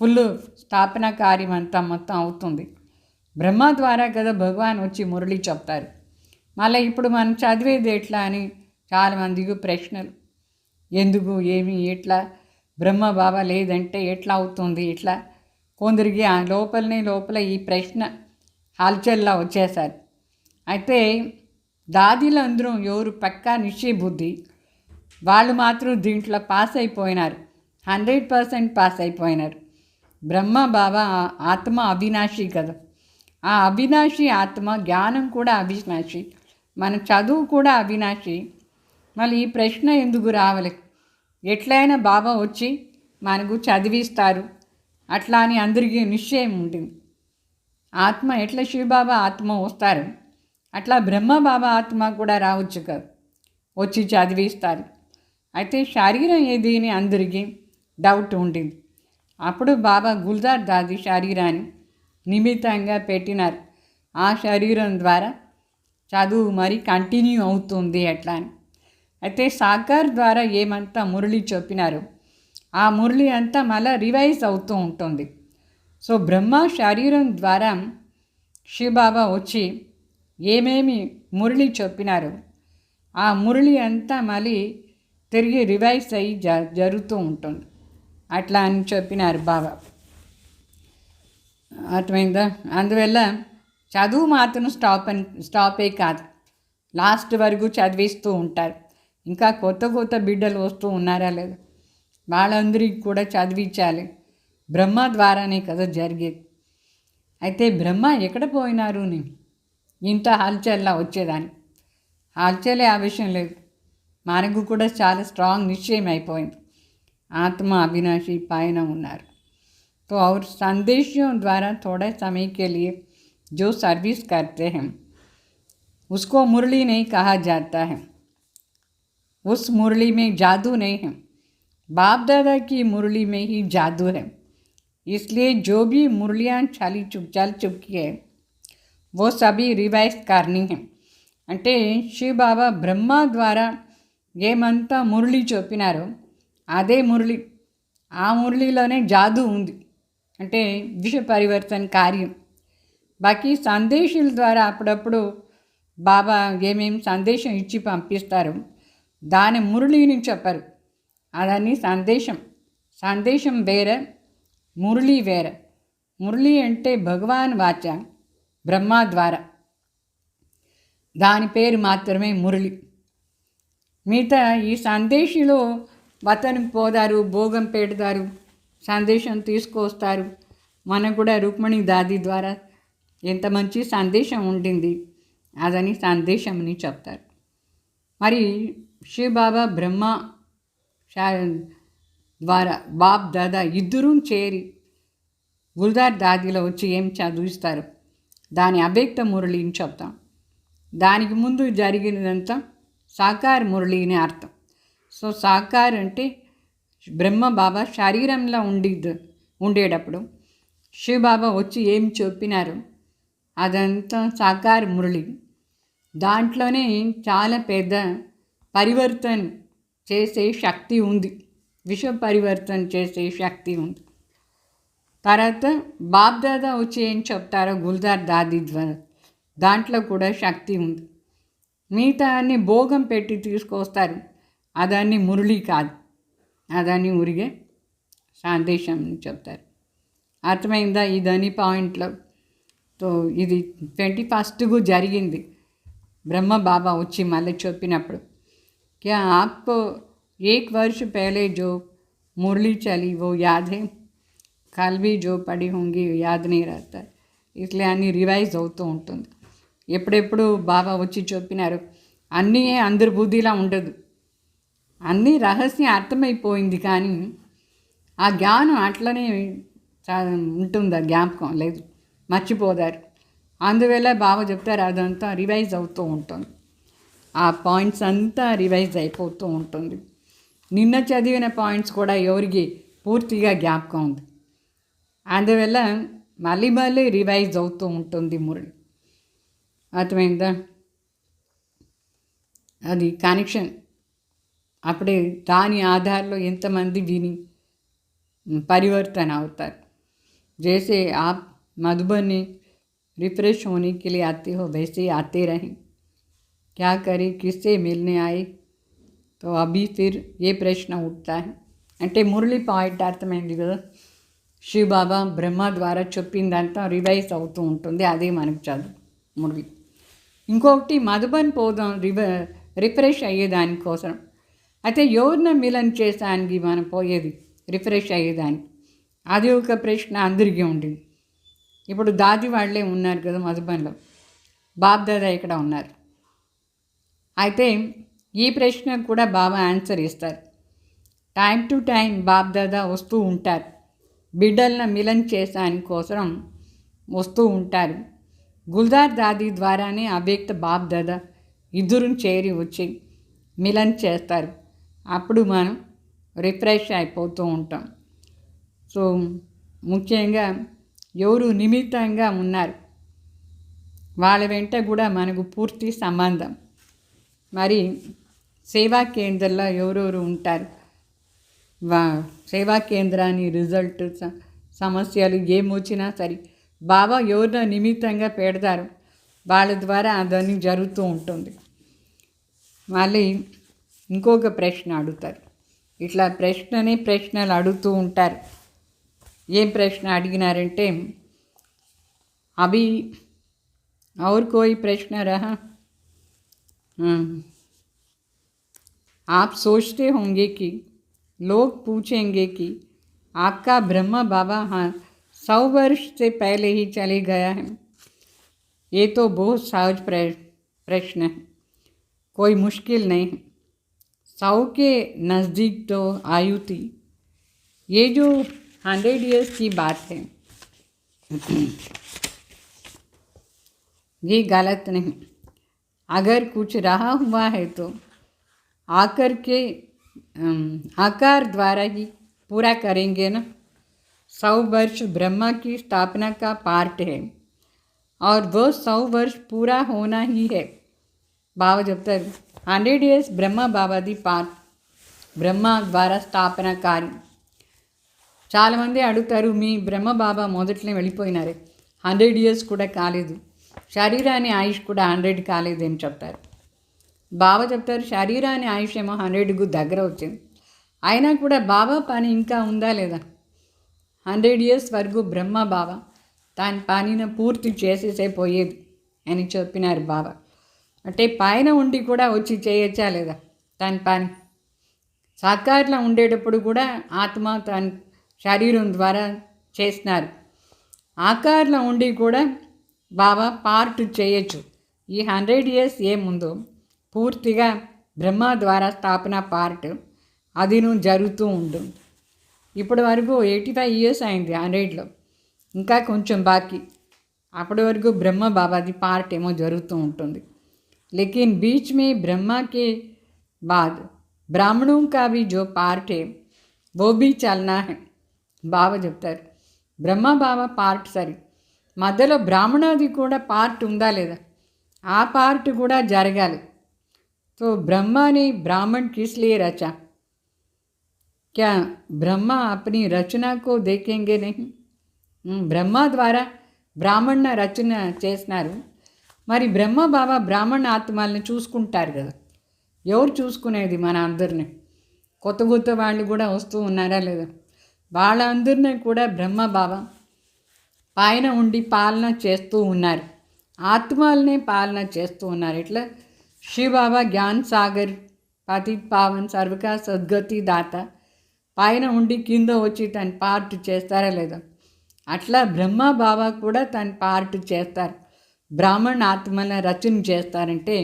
ఫుల్ స్థాపన కార్యం అంతా మొత్తం అవుతుంది. బ్రహ్మ ద్వారా కదా భగవాన్ వచ్చి మురళి చెప్తారు. మళ్ళీ ఇప్పుడు మనం చదివేది ఎట్లా అని చాలామందికి ప్రశ్నలు. ఎందుకు, ఏమి, ఎట్లా, బ్రహ్మ బాబా లేదంటే ఎట్లా అవుతుంది, ఇట్లా కొందరికి ఆ లోపల ఈ ప్రశ్న హల్చల్లా వచ్చేసారు. అయితే దాదీలందరూ ఎవరు పక్కా నిశ్చయబుద్ధి వాళ్ళు మాత్రం దీంట్లో పాస్ అయిపోయినారు, 100% పాస్ అయిపోయినారు. బ్రహ్మ బాబా ఆత్మ అవినాశి కదా, ఆ అవినాశి ఆత్మ జ్ఞానం కూడా అవినాశి, మన చదువు కూడా అవినాశి. మళ్ళీ ఈ ప్రశ్న ఎందుకు రావాలి? ఎట్లయినా బాబా వచ్చి మనకు చదివిస్తారు అట్లా అని అందరికీ నిశ్చయం ఉంటుంది. ఆత్మ ఎట్లా శివబాబా ఆత్మ వస్తారు అట్లా బ్రహ్మ బాబా ఆత్మ కూడా రావచ్చు కదా, వచ్చి చదివిస్తారు. అయితే శరీరం ఏది అని అందరికీ డౌట్ ఉంటుంది. అప్పుడు బాబా గుల్జార్ దాది శరీరాన్ని నిమిత్తంగా పెట్టినారు. ఆ శరీరం ద్వారా చదువు మరి కంటిన్యూ అవుతుంది ఎట్లా అని. అయితే సాకార్ ద్వారా ఏమంతా మురళి చెప్పినారు ఆ మురళి అంతా మళ్ళీ రివైజ్ అవుతూ ఉంటుంది. సో బ్రహ్మ శరీరం ద్వారా శివబాబా వచ్చి ఏమేమి మురళి చెప్పినారు ఆ మురళి అంతా మళ్ళీ తిరిగి రివైజ్ అయ్యి జరుగుతూ ఉంటుంది. అట్లా అని చెప్పినారు బాబా. అర్థమైందా? అందువల్ల చదువు మాత్రం స్టాపే కాదు, లాస్ట్ వరకు చదివిస్తూ ఉంటారు. ఇంకా కొత్త బిడ్డలు వస్తూ ఉన్నారా లేదా, వాళ్ళందరికీ కూడా చదివించాలి. బ్రహ్మ ద్వారానే కదా జరిగేది. అయితే బ్రహ్మ ఎక్కడ పోయినారు నీ ఇంత హల్చల్లా వచ్చేదాన్ని? హల్చలే ఆ విషయం లేదు, మనకు కూడా చాలా స్ట్రాంగ్ నిశ్చయం అయిపోయింది. आत्मा अविनाशी पायन उन्नार. तो और संदेशों द्वारा थोड़े समय के लिए जो सर्विस करते हैं उसको मुरली नहीं कहा जाता है. उस मुरली में जादू नहीं है, बाप दादा की मुरली में ही जादू है. इसलिए जो भी मुरलियाँ चल चुकी है वो सभी रिवाइज करनी है. అంటే శివ బాబా బ్రహ్మ ద్వారా ఏమంతా మురళి చెప్పినారో అదే మురళి, ఆ మురళిలోనే జాదు ఉంది, అంటే విష పరివర్తన కార్యం. బాకీ సందేశాల ద్వారా అప్పుడప్పుడు బాబా ఏమేమి సందేశం ఇచ్చి పంపిస్తారు దాని మురళిని చెప్పరు. అదని సందేశం వేరే, మురళి వేరే. మురళి అంటే భగవాన్ వాచ బ్రహ్మ ద్వారా, దాని పేరు మాత్రమే మురళి. మిగతా ఈ సందేశంలో వతనికి పోదారు, భోగం పెడతారు, సందేశం తీసుకొస్తారు. మనకు కూడా రుక్మిణి దాది ద్వారా ఎంత మంచి సందేశం ఉండింది అదని సందేశంని చెప్తారు. మరి శివబాబా బ్రహ్మ ద్వారా బాప్ దాదా ఇద్దరూ చేరి గుల్జార్ దాదిలో వచ్చి ఏం చదివిస్తారు దాని అవ్యక్త మురళిని చెప్తాం. దానికి ముందు జరిగినదంతా సాకార్ మురళి అని అర్థం. సో సాకార్ అంటే బ్రహ్మ బాబా శరీరంలో ఉండేటప్పుడు శివబాబా వచ్చి ఏం చెప్పినారు అదంతా సాకార్ మురళి. దాంట్లోనే చాలా పెద్ద పరివర్తన చేసే శక్తి ఉంది, విశ్వ పరివర్తన చేసే శక్తి ఉంది. తర్వాత బాప్ దాదా వచ్చి ఏం చెప్తారో గుల్జార్ దాది ద్వారా దాంట్లో కూడా శక్తి ఉంది. మిగతా అన్ని భోగం పెట్టి తీసుకొస్తారు, అదాన్ని మురళి కాదు, అదాన్ని ఉరిగే సందేశం చెప్తారు. అర్థమైందా? ఇదని పాయింట్లో. తో ఇది 21కు జరిగింది. బ్రహ్మ బాబా వచ్చి మళ్ళీ చెప్పినప్పుడు क्या आपको 1 वर्ष पहले जो मुरली चली वो याद है? कल भी जो पढ़ी होंगी याद नहीं रहता, इसलिए అన్నీ రివైజ్ అవుతూ ఉంటుంది. ఎప్పుడెప్పుడు బాబా వచ్చి చెప్పినారు అన్నీ అందరి బుద్ధిలా ఉండదు, అన్నీ రహస్యం అర్థమైపోయింది, కానీ ఆ జ్ఞానం అట్లనే ఉంటుంది, ఆ జ్ఞాపకం లేదు, మర్చిపోతారు. అందువల్ల బాబా చెప్తారు అదంతా రివైజ్ అవుతూ ఉంటుంది, ఆ పాయింట్స్ అంతా రివైజ్ అయిపోతూ ఉంటుంది. నిన్న చదివిన పాయింట్స్ కూడా ఎవరికి పూర్తిగా జ్ఞాపకం ఉంది, అందువల్ల మళ్ళీ రివైజ్ అవుతూ ఉంటుంది మురళి. అర్థమైందా? అది కనెక్షన్. అప్పుడే దాని ఆధారంలో ఎంతమంది విని परिवर्तन అవుతారు. जैसे आप मधुबनी रिफ्रेश होने के लिए आते हो वैसे आते रहें. क्या करें, किससे मिलने आए? तो अभी फिर ये प्रश्न उठता है. అంటే మురళి పాయింట్ అర్థమైంది కదా. శివబాబా బ్రహ్మ ద్వారా చెప్పిందంతా రివైజ్ అవుతూ ఉంటుంది. అదే మనకు చదువు ముడివి. ఇంకొకటి మధుబన్ పోదాం రిఫ్రెష్ అయ్యేదానికోసం. అయితే ఎవరిన మిలన్ చేసానికి మనం పోయేది రిఫ్రెష్ అయ్యేదానికి. అది ఒక ప్రశ్న అందరికీ ఉండింది. ఇప్పుడు దాది వాళ్ళే ఉన్నారు కదా మధుబన్లో, బాబ్దాదా ఇక్కడ ఉన్నారు. అయితే ఈ ప్రశ్న కూడా బాబా ఆన్సర్ ఇస్తారు. టైం టు టైం బాబ్దాదా వస్తూ ఉంటారు, బిడ్డలను మిలన్ చేసాని కోసం వస్తూ ఉంటారు. గుల్దార్ దాది ద్వారానే అవ్యక్త బాబ్దాదా ఇద్దరు చేరి వచ్చి మిలన్ చేస్తారు. అప్పుడు మనం రిఫ్రెష్ అయిపోతూ ఉంటాం. సో ముఖ్యంగా ఎవరు నిమిత్తంగా ఉన్నారు వాళ్ళ వెంట కూడా మనకు పూర్తి సంబంధం. మరి సేవా కేంద్రంలో ఎవరెవరు ఉంటారు, సేవా కేంద్రాన్ని రిజల్ట్ సమస్యలు ఏమొచ్చినా సరే బాబా ఎవరినో నిమిత్తంగా పెడతారు, వాళ్ళ ద్వారా అదన్నీ జరుగుతూ ఉంటుంది. మళ్ళీ ఇంకొక ప్రశ్న అడుగుతారు. ఇట్లా ప్రశ్నలు అడుగుతూ ఉంటారు. ఏం ప్రశ్న అడిగినారంటే, అభి और कोई प्रश्न रहा? आप सोचते होंगे कि लोग पूछेंगे कि आपका ब्रह्मा बाबा 100 वर्ष से पहले ही चले गया है. ये तो बहुत सहज प्रश्न है, कोई मुश्किल नहीं है. 100 के नज़दीक तो आयु थी. ये जो 100 ईयर्स की बात है ये गलत नहीं. अगर कुछ रहा हुआ है तो आकार द्वारा ही पूरा करेंगे ना. 100 वर्ष ब्रह्मा की स्थापना का पार्ट है और वो 100 वर्ष पूरा होना ही है. बाबा जब तक 100 years Brahma Baba the part, Brahma ద్వారా స్థాపన కార్యం. చాలామంది అడుగుతారు, మీ బ్రహ్మ బాబా మొదట్లోనే వెళ్ళిపోయినారే, 100 ఇయర్స్ కూడా కాలేదు, శరీరాన్ని ఆయుష్ కూడా 100 కాలేదు అని చెప్తారు. బాబా చెప్తారు శరీరాన్ని ఆయుష్ ఏమో 100కు దగ్గర వచ్చింది, అయినా కూడా బాబా పని ఇంకా ఉందా లేదా. 100 ఇయర్స్ వరకు బ్రహ్మ బాబా దాని పనిని పూర్తి చేసేసే పోయేది అని చెప్పినారు బాబా. అంటే పైన ఉండి కూడా వచ్చి చేయొచ్చా లేదా దాని పని. సాకారంలో ఉండేటప్పుడు కూడా ఆత్మ తన శరీరం ద్వారా చేసినారు, ఆకారంలో ఉండి కూడా బాబా పార్ట్ చేయొచ్చు. ఈ 100 ఇయర్స్ ఏముందో పూర్తిగా బ్రహ్మ ద్వారా స్థాపన పార్ట్ అది జరుగుతూ ఉంటుంది. ఇప్పటి వరకు 85 ఇయర్స్ అయింది 100లో, ఇంకా కొంచెం బాకీ. అప్పటి వరకు బ్రహ్మ బాబాది పార్ట్ ఏమో జరుగుతూ ఉంటుంది. లేకిన్ बीच में ब्रह्मा के बाद ब्राह्मणों का भी जो पार्ट है वो भी चलना है. బాబా చెప్తారు బ్రహ్మ బాబా పార్ట్ సరే, మధ్యలో బ్రాహ్మణది కూడా పార్ట్ ఉందా లేదా, ఆ పార్ట్ కూడా జరగాలి. तो ब्रह्मा ने ब्राह्मण किस लिए रचा? क्या ब्रह्मा अपनी रचना को देखेंगे नहीं? బ్రహ్మ ద్వారా బ్రాహ్మణ రచన చేసినారు, మరి బ్రహ్మ బాబా బ్రాహ్మణ ఆత్మల్ని చూసుకుంటారు కదా. ఎవరు చూసుకునేది? మన అందరినీ. కొత్త కొత్త వాళ్ళు కూడా వస్తూ ఉన్నారా లేదా, వాళ్ళందరినీ కూడా బ్రహ్మ బాబా పైన ఉండి పాలన చేస్తూ ఉన్నారు, ఆత్మల్ని పాలన చేస్తూ ఉన్నారు. ఇట్లా శివబాబా జ్ఞాన్ సాగర్, పతిత్ పావన్, సర్వకా సద్గతి దాత పైన ఉండి కింద వచ్చి తన పార్ట్ చేస్తారా లేదా, అట్లా బ్రహ్మ బాబా కూడా తన పార్ట్ చేస్తారు, బ్రాహ్మణ ఆత్మల రచన చేస్తారంటే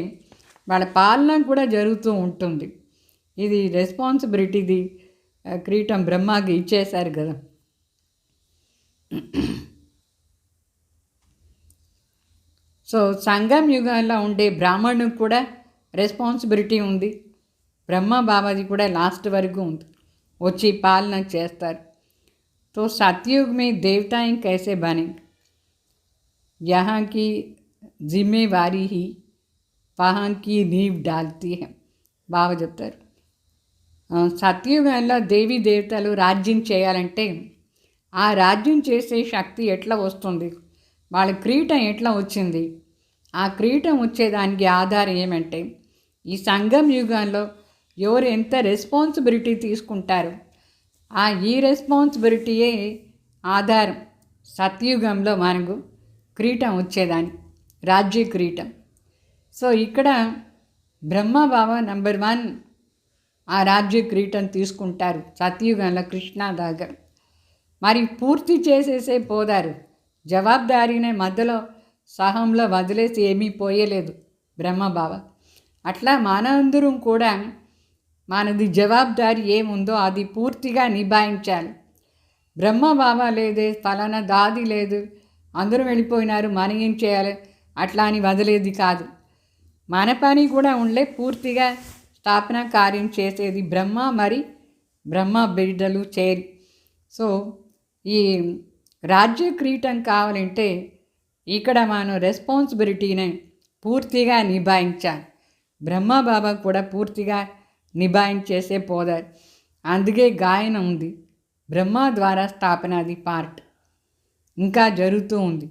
వాళ్ళ పాలన కూడా జరుగుతూ ఉంటుంది. ఇది రెస్పాన్సిబిలిటీది కిరీటం బ్రహ్మకి ఇచ్చేశారు కదా. సో సంగం యుగాల్లో ఉండే బ్రాహ్మణుకు కూడా రెస్పాన్సిబిలిటీ ఉంది, బ్రహ్మ బాబాజీ కూడా లాస్ట్ వరకు ఉంది, వచ్చి పాలన చేస్తారు. तो सतयुग में देवताएं कैसे बने, यहाँ की जिम्मेवारी ही वहाँ की नींव डालती है. బాబా చెప్తారు సత్యుగంలో దేవీ దేవతలు రాజ్యం చేయాలంటే ఆ రాజ్యం చేసే శక్తి ఎట్లా వస్తుంది, వాళ్ళ కిరీటం ఎట్లా వచ్చింది, ఆ కిరీటం వచ్చేదానికి ఆధారం ఏమంటే ఈ సంగం యుగంలో ఎవరు ఎంత రెస్పాన్సిబిలిటీ తీసుకుంటారు, ఈ రెస్పాన్సిబిలిటీయే ఆధారం. సత్యుగంలో మనకు కిరీటం వచ్చేదాన్ని, రాజ్య కిరీటం. సో ఇక్కడ బ్రహ్మబాబా నంబర్ 1 ఆ రాజ్య కిరీటం తీసుకుంటారు సత్యుగంలో కృష్ణ దగ్గర. మరి పూర్తి చేసేసే పోదారు, జవాబుదారీనే మధ్యలో సహంలో వదిలేసి ఏమీ పోయలేదు బ్రహ్మబాబా. అట్లా మనందరం కూడా మనది జవాబుదారీ ఏముందో అది పూర్తిగా నిభాయించాలి. బ్రహ్మబాబా లేదే, ఫలానా దాది లేదు, అందరూ వెళ్ళిపోయినారు, మనం ఏం చేయాలి అట్లా అని వదిలేది కాదు. మన పని కూడా ఉండే పూర్తిగా స్థాపన కార్యం చేసేది బ్రహ్మ మరి బ్రహ్మ బిడ్డలు చేరి. సో ఈ రాజ్య కిరీటం కావాలంటే ఇక్కడ మనం రెస్పాన్సిబిలిటీని పూర్తిగా నిభాయించాలి. బ్రహ్మబాబా కూడా పూర్తిగా నిభాయించేసే పోదారు. అందుకే గాయన ఉంది, బ్రహ్మ ద్వారా స్థాపన అది పార్ట్ ఇంకా జరుగుతూ ఉంది.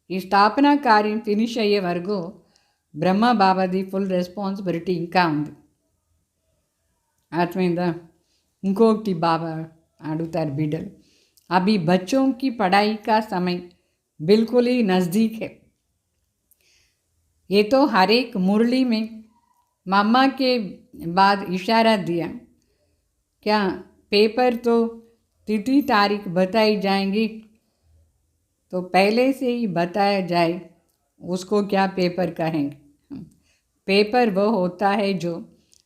ఈ స్థాపన కార్యం ఫినిష్ అయ్యే వరకు బ్రహ్మబాబాది ఫుల్ రెస్పాన్సిబిలిటీ ఇంకా ఉంది. అర్థమైందా? ఇంకొకటి బాబా అడుగుతారు బిడ్డలు, అభి బచ్చోं की पढ़ाई का समय बिल्कुल ही नज़दीक है. ये तो हर एक मुरली में मम्मा के बाद इशारा दिया, क्या पेपर तो तिथि तारीख बताई जाएंगी, तो पहले से ही बताया जाए उसको क्या पेपर कहेंगे. पेपर वो होता है जो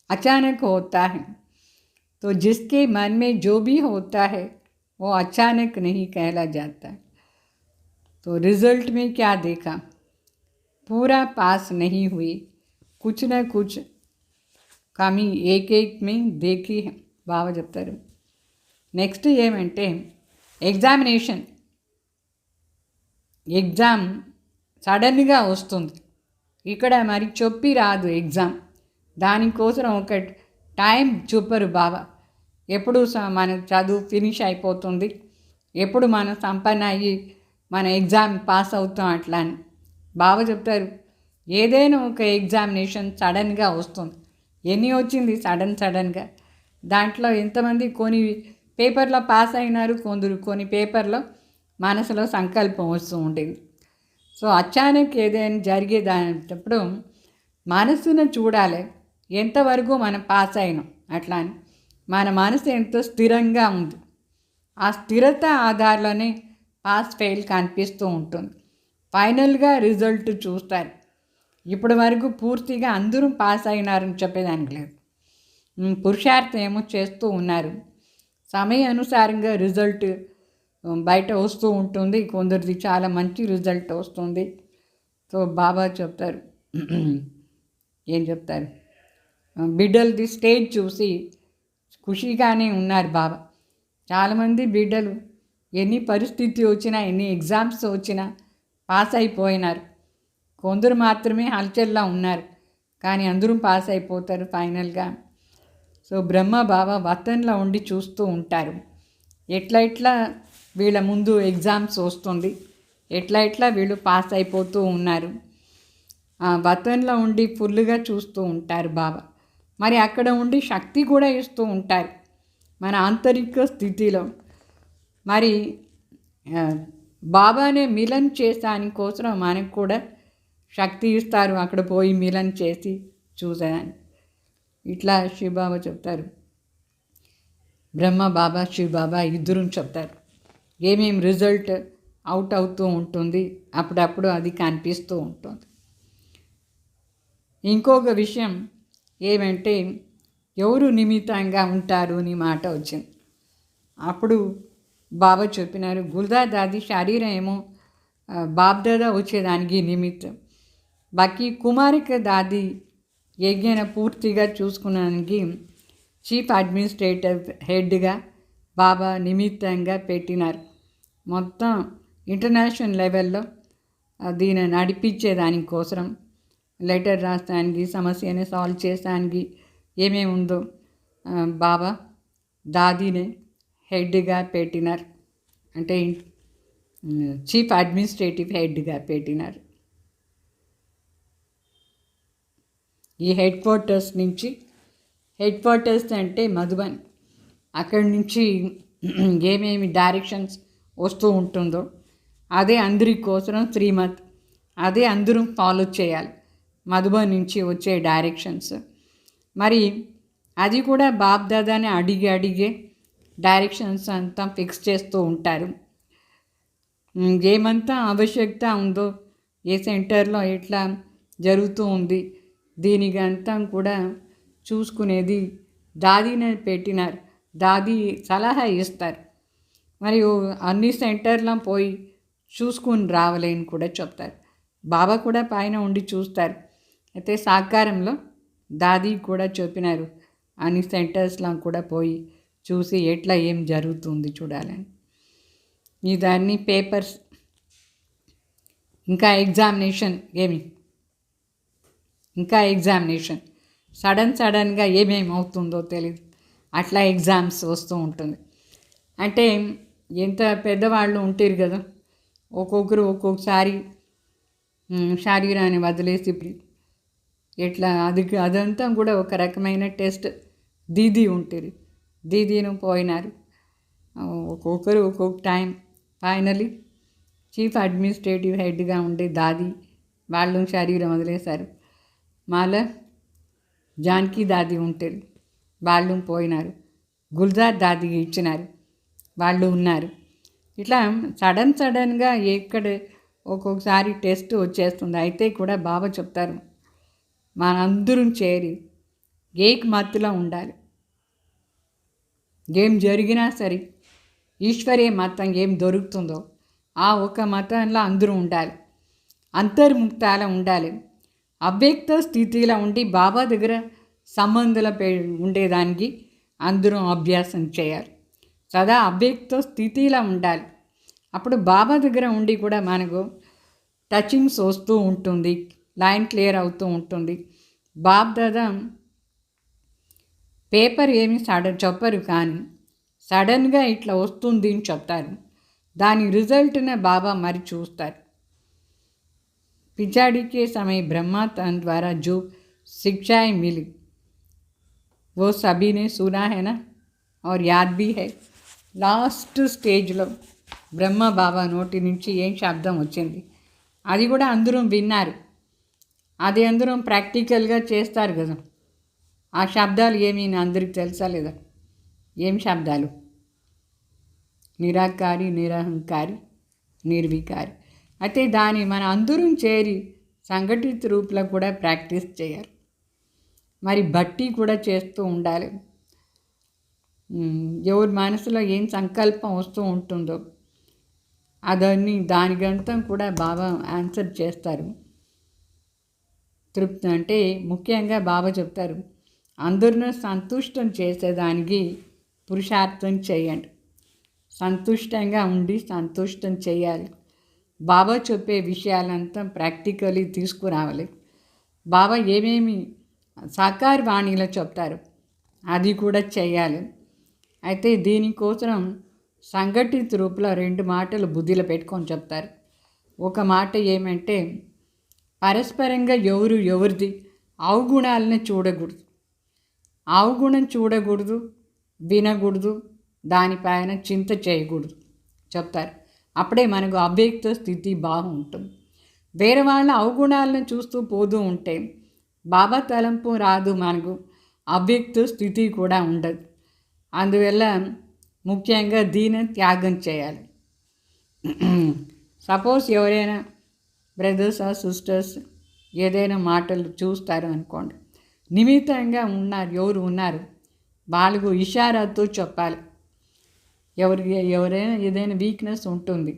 अचानक होता है, तो जिसके मन में जो भी होता है वो अचानक नहीं कहला जाता. तो रिज़ल्ट में क्या देखा, पूरा पास नहीं हुई, कुछ न कुछ कमी एक एक में देखी है బాగా చెప్తారు. నెక్స్ట్ ఏమంటే ఎగ్జామ్ సడన్గా వస్తుంది. ఇక్కడ మరి చెప్పి రాదు ఎగ్జామ్, దానికోసం ఒక టైం చూపరు బాబా. ఎప్పుడు మన చదువు ఫినిష్ అయిపోతుంది, ఎప్పుడు మనం సంపన్న అయ్యి మన ఎగ్జామ్ పాస్ అవుతాం అట్లా అని బాబా చెప్తారు. ఏదైనా ఒక ఎగ్జామినేషన్ సడన్గా వస్తుంది. ఎన్ని వచ్చింది సడన్గా, దాంట్లో ఎంతమంది కొన్ని పేపర్లో పాస్ అయినారు, కొన్ని పేపర్లో మనసులో సంకల్పం వస్తూ ఉంటుంది. సో అచానక్ ఏదైనా జరిగేటప్పుడు మనసును చూడాలి, ఎంతవరకు మనం పాస్ అయినాం అట్లా అని. మన మనసు ఎంతో స్థిరంగా ఉంది, ఆ స్థిరత ఆధారంలోనే పాస్ ఫెయిల్ కనిపిస్తూ ఉంటుంది. ఫైనల్గా రిజల్ట్ చూస్తారు. ఇప్పటి వరకు పూర్తిగా అందరూ పాస్ అయినారని చెప్పేదానికి లేదు, పురుషార్థం ఏమో చేస్తూ ఉన్నారు. సమయానుసారంగా రిజల్ట్ బయట వస్తూ ఉంటుంది, కొందరిది చాలా మంచి రిజల్ట్ వస్తుంది. సో బాబా చెప్తారు, ఏం చెప్తారు, బిడ్డలది స్టేజ్ చూసి ఖుషీగానే ఉన్నారు బాబా. చాలామంది బిడ్డలు ఎన్ని పరిస్థితి వచ్చినా, ఎన్ని ఎగ్జామ్స్ వచ్చినా పాస్ అయిపోయినారు. కొందరు మాత్రమే హల్చల్లా ఉన్నారు, కానీ అందరూ పాస్ అయిపోతారు ఫైనల్గా. సో బ్రహ్మ బాబా వతంలో ఉండి చూస్తూ ఉంటారు, ఎట్లా వీళ్ళ ముందు ఎగ్జామ్స్ వస్తుంది, ఎట్లా వీళ్ళు పాస్ అయిపోతూ ఉన్నారు. వతంలో ఉండి ఫుల్గా చూస్తూ ఉంటారు బాబా. మరి అక్కడ ఉండి శక్తి కూడా ఇస్తూ ఉంటారు మన ఆంతరిక స్థితిలో. మరి బాబానే మిలన్ చేసాని కోసం మనకు కూడా శక్తి ఇస్తారు, అక్కడ పోయి మిలన్ చేసి చూసేదాన్ని. ఇట్లా శివబాబా చెప్తారు, బ్రహ్మ బాబా శివబాబా ఇద్దరు చెప్తారు. ఏమేమి రిజల్ట్ అవుట్ అవుతూ ఉంటుంది, అప్పుడప్పుడు అది కనిపిస్తూ ఉంటుంది. ఇంకొక విషయం ఏమంటే ఎవరు నిమిత్తంగా ఉంటారు అని మాట వచ్చింది. అప్పుడు బాబా చెప్పినారు, గుల్దా దాది శరీరం ఏమో బాబ్దాదా వచ్చేదానికి నిమిత్తం, బాకీ కుమారిక దాది యజ్ఞన పూర్తిగా చూసుకున్నానికి చీఫ్ అడ్మినిస్ట్రేటివ్ హెడ్గా బాబా నిమిత్తంగా పెట్టినారు. మొత్తం ఇంటర్నేషనల్ లెవెల్లో దీన్ని నడిపించేదానికోసం, లెటర్ రాస్తానికి, సమస్యని సాల్వ్ చేసానికి ఏమేమి ఉందో బాబా దాదీని హెడ్గా పెట్టినారు, అంటే చీఫ్ అడ్మినిస్ట్రేటివ్ హెడ్గా పెట్టినారు. ఈ హెడ్ క్వార్టర్స్ అంటే మధుబన్, అక్కడి నుంచి ఏమేమి డైరెక్షన్స్ వస్తూ ఉంటుందో అదే అందరి కోసం శ్రీమత్, అదే అందరూ ఫాలో చేయాలి. మధుబన్ నుంచి వచ్చే డైరెక్షన్స్ మరి అది కూడా బాప్ దాదాని అడిగే డైరెక్షన్స్ అంతా ఫిక్స్ చేస్తూ ఉంటారు. ఏమంతా ఆవశ్యకత ఉందో, ఏ సెంటర్లో ఎట్లా జరుగుతూ ఉంది దీనికంతా కూడా చూసుకునేది దాదీని పెట్టినారు. దాదీ సలహా ఇస్తారు. మరియు అన్ని సెంటర్లో పోయి చూసుకుని రావాలని కూడా చెప్తారు. బాబా కూడా పైన ఉండి చూస్తారు. అయితే సాకారంలో దాదీ కూడా చెప్పినారు అన్ని సెంటర్స్లో కూడా పోయి చూసి ఎట్లా ఏం జరుగుతుంది చూడాలని. ఇదన్నీ పేపర్స్ ఇంకా ఎగ్జామినేషన్ సడన్గా ఏమేమి అవుతుందో తెలియదు. అట్లా ఎగ్జామ్స్ వస్తూ ఉంటుంది. అంటే ఎంత పెద్దవాళ్ళు ఉంటారు కదా, ఒక్కొక్కరు ఒక్కొక్కసారి శరీరాన్ని వదిలేసి ఎట్లా అదంతా కూడా ఒక రకమైన టెస్ట్. దీదీ ఉంటుంది, దీదీను పోయినారు. ఒక్కొక్కరు ఒక్కొక్క టైం. ఫైనలీ చీఫ్ అడ్మినిస్ట్రేటివ్ హెడ్గా ఉండే దాదీ వాళ్ళు శరీరం వదిలేశారు. మళ్ళా జానకి దాదీ ఉంటారు, వాళ్ళు పోయినారు. గుల్జార్ దాదీకి ఇచ్చినారు, వాళ్ళు ఉన్నారు. ఇట్లా సడన్గా ఎక్కడ ఒక్కొక్కసారి టెస్ట్ వచ్చేస్తుంది. అయితే కూడా బాబా చెప్తారు మనందరం చేరి ఏకమత్తులో ఉండాలి. ఏం జరిగినా సరే ఈశ్వరీయ మతం ఏం దొరుకుతుందో ఆ ఒక మతంలో అందరూ ఉండాలి. అంతర్ముక్తాల ఉండాలి. అవ్యక్త స్థితిలో ఉండి బాబా దగ్గర సంబంధాల ఉండేదానికి అందరూ అభ్యాసం చేయాలి. సదా అవ్యక్త స్థితిలో ఉండాలి. అప్పుడు బాబా దగ్గర ఉండి కూడా మనకు టచింగ్స్ వస్తూ ఉంటుంది, లైన్ క్లియర్ అవుతూ ఉంటుంది. బాబ్ దాదా పేపర్ ఏమి చెప్పరు, కానీ సడన్గా ఇట్లా వస్తుంది అని చెప్తారు. దాని రిజల్ట్నే బాబా మరి చూస్తారు. पिछाड़ी के समय ब्रह्मा तन द्वारा जो शिक्षाएं मिली वो सभी ने सुना है ना, और याद भी है. లాస్ట్ స్టేజ్లో బ్రహ్మ బాబా నోటి నుంచి ఏం శబ్దం వచ్చింది అది కూడా అందరూ విన్నారు. అది అందరూ ప్రాక్టికల్గా చేస్తారు కదా. ఆ శబ్దాలు ఏమీ అందరికి తెలుసా లేదా? ఏం శబ్దాలు? నిరాకారి, నిరహంకారి, నిర్వికారి. అయితే దాన్ని మన అందరం చేరి సంఘటిత రూపంలో కూడా ప్రాక్టీస్ చేయాలి. మరి బట్టి కూడా చేస్తూ ఉండాలి. ఎవరి మనసులో ఏం సంకల్పం వస్తూ ఉంటుందో అదన్నీ దానికంతా కూడా బాబా ఆన్సర్ చేస్తారు. తృప్తి అంటే ముఖ్యంగా బాబా చెప్తారు అందరినీ సంతుష్టం చేసేదానికి పురుషార్థం చేయండి. సంతుష్టంగా ఉండి సంతుష్టం చేయాలి. బాబా చెప్పే విషయాలంతా ప్రాక్టికలీ తీసుకురావాలి. బాబా ఏమేమి సాకార వాణిలో చెప్తారు అది కూడా చేయాలి. అయితే దీనికోసం సంఘటిత రూపంలో 2 మాటలు బుద్ధిలో పెట్టుకొని చెప్తారు. ఒక మాట ఏమంటే పరస్పరంగా ఎవరిది అవగుణాలను చూడకూడదు, అవగుణం చూడకూడదు, వినకూడదు, దానిపైన చింత చేయకూడదు చెప్తారు. అప్పుడే మనకు అవ్యక్త స్థితి బాగుంటుంది. వేరే వాళ్ళ అవగుణాలను చూస్తూ పోతూ ఉంటే బాబా తలంపు రాదు, మనకు అవ్యక్త స్థితి కూడా ఉండదు. అందువల్ల ముఖ్యంగా దీని త్యాగం చేయాలి. సపోజ్ ఎవరైనా బ్రదర్స్ ఆర్ సిస్టర్స్ ఏదైనా మాటలు చూస్తారు అనుకోండి, నిమిత్తంగా ఎవరు ఉన్నారు వాళ్ళకు ఇషారాతో చెప్పాలి. ఎవరైనా ఏదైనా వీక్నెస్ ఉంటుంది,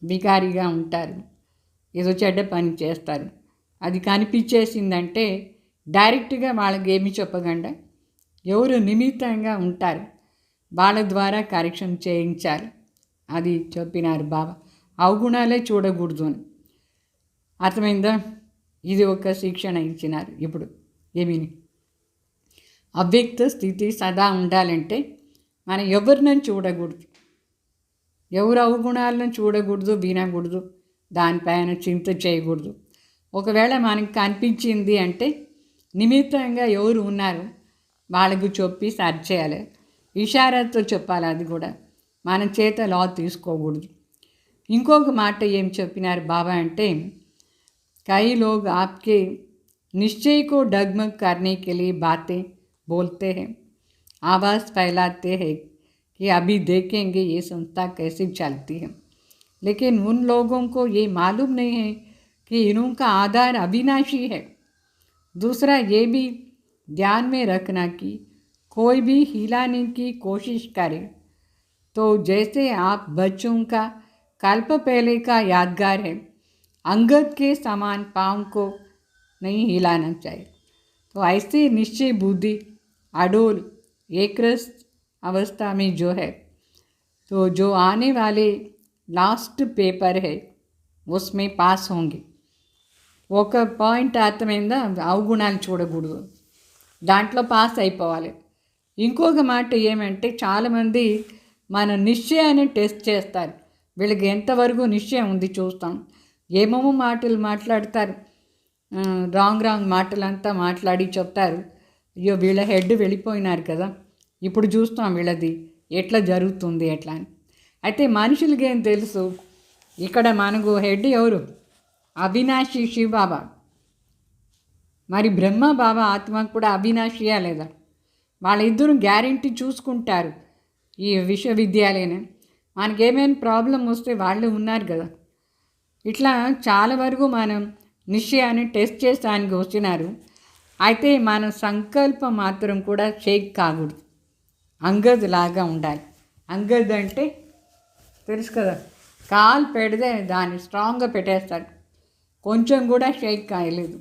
బికారిగా ఉంటారు, ఏదో చెడ్డ పని చేస్తారు, అది కనిపించేసిందంటే డైరెక్ట్గా వాళ్ళకి ఏమి చెప్పకుండా ఎవరు నిమిత్తంగా ఉంటారు వాళ్ళ ద్వారా కరెక్షన్ చేయించాలి. అది చెప్పినారు బాబా. అవగుణాలే చూడకూడదు అని. అర్థమైందా? ఇది ఒక శిక్షణ ఇచ్చినారు. ఇప్పుడు ఏమీని అవ్యక్త స్థితి సదా ఉండాలంటే మనం ఎవరిని చూడకూడదు, ఎవరు అవగుణాలను చూడకూడదు, వినకూడదు, దానిపైన చింత చేయకూడదు. ఒకవేళ మనకి కనిపించింది అంటే నిమిత్తంగా ఎవరు ఉన్నారు వాళ్ళకు చెప్పి సరి చేయాలి. ఇషారాతో చెప్పాలి. అది కూడా మన చేత లా తీసుకోకూడదు. ఇంకొక మాట ఏం చెప్పినారు బాబా అంటే, कई लोग आपके निश्चय को डगमग करने के लिए बातें बोलते हैं, आवाज़ फैलाते हैं कि अभी देखेंगे ये संस्था कैसे चलती है, लेकिन उन लोगों को ये मालूम नहीं है कि इनका आधार अविनाशी है. दूसरा ये भी ध्यान में रखना कि कोई भी हिलाने की कोशिश करे तो जैसे आप बच्चों का कल्प पहले का यादगार है, अंगद के समान पाँव को नहीं हिलाना चाहिए. तो ऐसे निश्चय बुद्धि अडोल एकरस अवस्था में जो है, तो जो आने वाले लास्ट पेपर है उसमें पास होंगे. ఒక పాయింట్ అర్థమైందా? అవగుణాలు చూడకూడదు, దాంట్లో పాస్ అయిపోవాలి. ఇంకొక మాట ఏమంటే, చాలామంది మన నిశ్చయాన్ని టెస్ట్ చేస్తారు. వీళ్ళకి ఎంతవరకు నిశ్చయం ఉంది చూస్తాం. ఏమేమో మాటలు మాట్లాడతారు, రాంగ్ మాటలంతా మాట్లాడి చెప్తారు. అయ్యో వీళ్ళ హెడ్ వెళ్ళిపోయినారు కదా, ఇప్పుడు చూస్తాం వీళ్ళది ఎట్లా జరుగుతుంది ఎట్లా అని. అయితే మనుషులకి ఏం తెలుసు, ఇక్కడ మనకు హెడ్ ఎవరు? అవినాశి శివబాబా. మరి బ్రహ్మ బాబా ఆత్మ కూడా అవినాశియా లేదా? వాళ్ళిద్దరూ గ్యారెంటీ చూసుకుంటారు. ఈ విశ్వవిద్యాలయం మనకేమైనా ప్రాబ్లం వస్తే వాళ్ళు ఉన్నారు కదా. ఇట్లా చాలా వరకు మనం నిశ్చయాన్ని టెస్ట్ చేసానికి వచ్చినారు. అయితే మన సంకల్పం మాత్రం కూడా షేక్ కాకూడదు, అంగద్ లాగా ఉండాలి. అంగద్ అంటే తెలుసు కదా, కాలు పెడితే దాన్ని స్ట్రాంగ్గా పెట్టేస్తాడు, కొంచెం కూడా షేక్ కాయలేదు.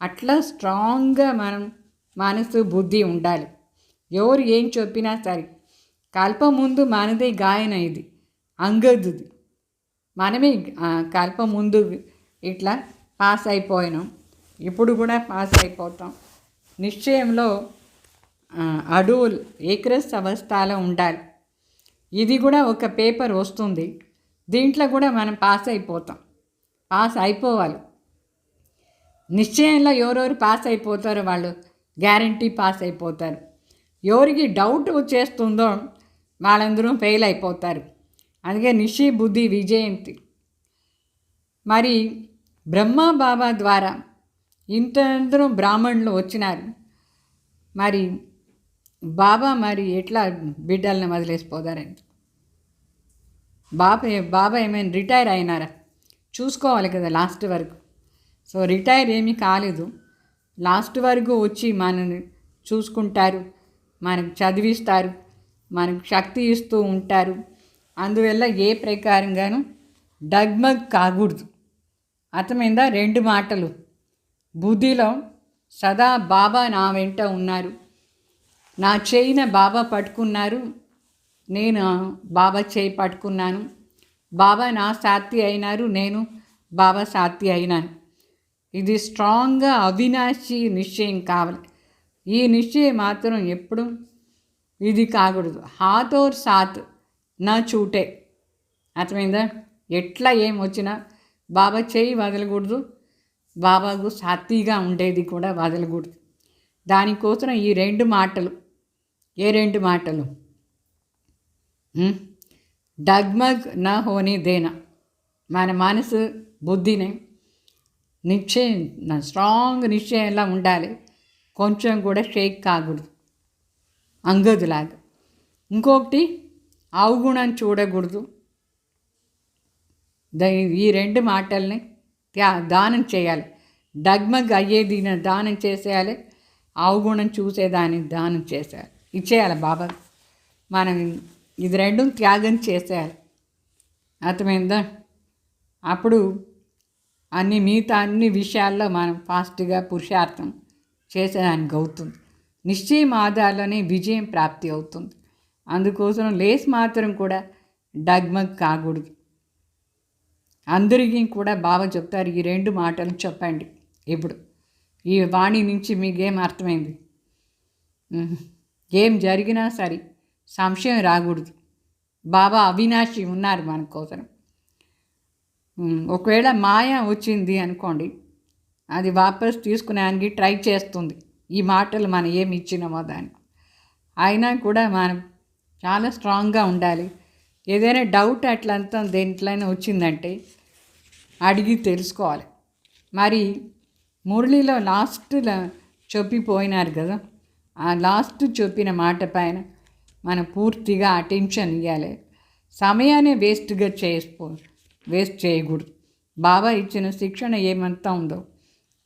అట్లా స్ట్రాంగ్గా మనం మనసు బుద్ధి ఉండాలి. ఎవరు ఏం చెప్పినా సరే, కల్ప ముందు మనదే గాయన, ఇది అంగద్ది. మనమే కల్ప ముందు ఇట్లా పాస్ అయిపోయినాం, ఇప్పుడు కూడా పాస్ అయిపోతాం. నిశ్చయంలో అడూల్ ఏకరస్ అవస్థలో ఉండాలి. ఇది కూడా ఒక పేపర్ వస్తుంది, దీంట్లో కూడా మనం పాస్ అయిపోతాం, పాస్ అయిపోవాలి. నిశ్చయంలో ఎవరెవరు పాస్ అయిపోతారో వాళ్ళు గ్యారంటీ పాస్ అయిపోతారు. ఎవరికి డౌట్ వచ్చేస్తుందో వాళ్ళందరూ ఫెయిల్ అయిపోతారు. అందుకే నిశ్చయ బుద్ధి విజయంతి. మరి బ్రహ్మ బాబా ద్వారా ఇంతందరూ బ్రాహ్మణులు వచ్చినారు. మరి బాబా మరి ఎట్లా బిడ్డల్ని వదిలేసిపోతారండి? బాబా ఏమైనా రిటైర్ అయినారా? చూసుకోవాలి కదా లాస్ట్ వరకు. సో రిటైర్ ఏమీ కాలేదు, లాస్ట్ వరకు వచ్చి మనని చూసుకుంటారు, మనకు చదివిస్తారు, మనకు శక్తి ఇస్తూ ఉంటారు. అందువల్ల ఏ ప్రకారంగానూ డగ్మగ్ కాకూడదు. అర్థమైందా? రెండు మాటలు బుద్ధిలో సదా బాబా నా వెంట ఉన్నారు, నా చేయిన బాబా పట్టుకున్నారు, నేను బాబా చేయి పట్టుకున్నాను, బాబా నా సాథి అయినారు, నేను బాబా సాథి అయినాను. ఇది స్ట్రాంగ్గా అవినాశి నిశ్చయం కావాలి. ఈ నిశ్చయం మాత్రం ఎప్పుడు ఇది కాకూడదు. హాత్ ఓర్ సాత్ నా చూటే. అర్థమైందా? ఎట్లా ఏం వచ్చినా బాబా చేయి వదలకూడదు, బాబాకు సాత్విగా ఉండేది కూడా వదలకూడదు. దానికోసం ఈ రెండు మాటలు. ఏ రెండు మాటలు? డగ్మగ్ నా హోనీ దేనా. మన మనసు బుద్ధిని నిశ్చయం, స్ట్రాంగ్ నిశ్చయంలా ఉండాలి, కొంచెం కూడా షేక్ కాకూడదు, అంగదులాగా. ఇంకొకటి అవగుణం చూడకూడదు. ఈ రెండు మాటల్ని దానం చేయాలి. డగ్మగ్ అయ్యేది దానం చేసేయాలి, అవగుణం చూసేదాన్ని దానం చేసేయాలి, ఇచ్చేయాలి బాబా. మనం ఇది రెండు త్యాగం చేసేయాలి. అర్థమైందా? అప్పుడు మిగతా అన్ని విషయాల్లో మనం ఫాస్ట్గా పురుషార్థం చేసేదానికి అవుతుంది. నిశ్చయం ఆధారంలోనే విజయం ప్రాప్తి అవుతుంది. అందుకోసం లేస్ మాత్రం కూడా డగ్మగ్ కాకూడదు. అందరికీ కూడా బాబా చెప్తారు, ఈ రెండు మాటలు చెప్పండి. ఇప్పుడు ఈ వాణి నుంచి మీకేం అర్థమైంది? ఏం జరిగినా సరే సంశయం రాకూడదు. బాబా అవినాశి ఉన్నారు మన కోసం. ఒకవేళ మాయ వచ్చింది అనుకోండి, అది వాపస్ తీసుకునేదానికి ట్రై చేస్తుంది, ఈ మాటలు మనం ఏమి ఇచ్చినామో దాన్ని. అయినా కూడా మనం చాలా స్ట్రాంగ్గా ఉండాలి. ఏదైనా డౌట్ అట్లంతా దేంట్లైనా వచ్చిందంటే అడిగి తెలుసుకోవాలి. మరి మురళిలో లాస్ట్లో చెప్పిపోయినారు కదా, ఆ లాస్ట్ చెప్పిన మాట పైన మనం పూర్తిగా అటెన్షన్ ఇవ్వాలి. సమయాన్ని వేస్ట్ చేయకూడదు. బాబా ఇచ్చిన శిక్షణ ఏమంతా ఉందో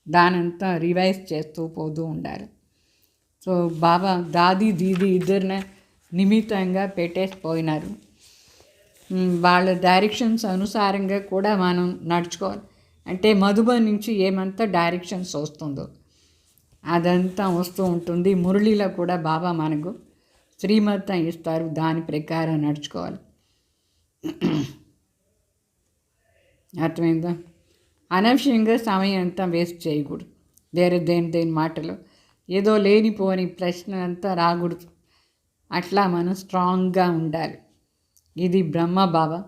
దానంతా రివైజ్ చేస్తూ పోతూ ఉండాలి. సో బాబా దాది దీది ఇద్దరిని నిమిత్తంగా పెట్టేసిపోయినారు. వాళ్ళ డైరెక్షన్స్ అనుసారంగా కూడా మనం నడుచుకోవాలి. అంటే మధుబన్ నుంచి ఏమంతా డైరెక్షన్స్ వస్తుందో అదంతా వస్తూ ఉంటుంది. మురళిలో కూడా బాబా మనకు శ్రీమతం ఇస్తారు, దాని ప్రకారం నడుచుకోవాలి. అర్థమైందా? అనవసరంగా సమయం అంతా వేస్ట్ చేయకూడదు. వేరే దేని మాటలు ఏదో లేనిపోని ప్రశ్న అంతా రాకూడదు. అట్లా మనం స్ట్రాంగ్గా ఉండాలి. ఇది బ్రహ్మ బాబా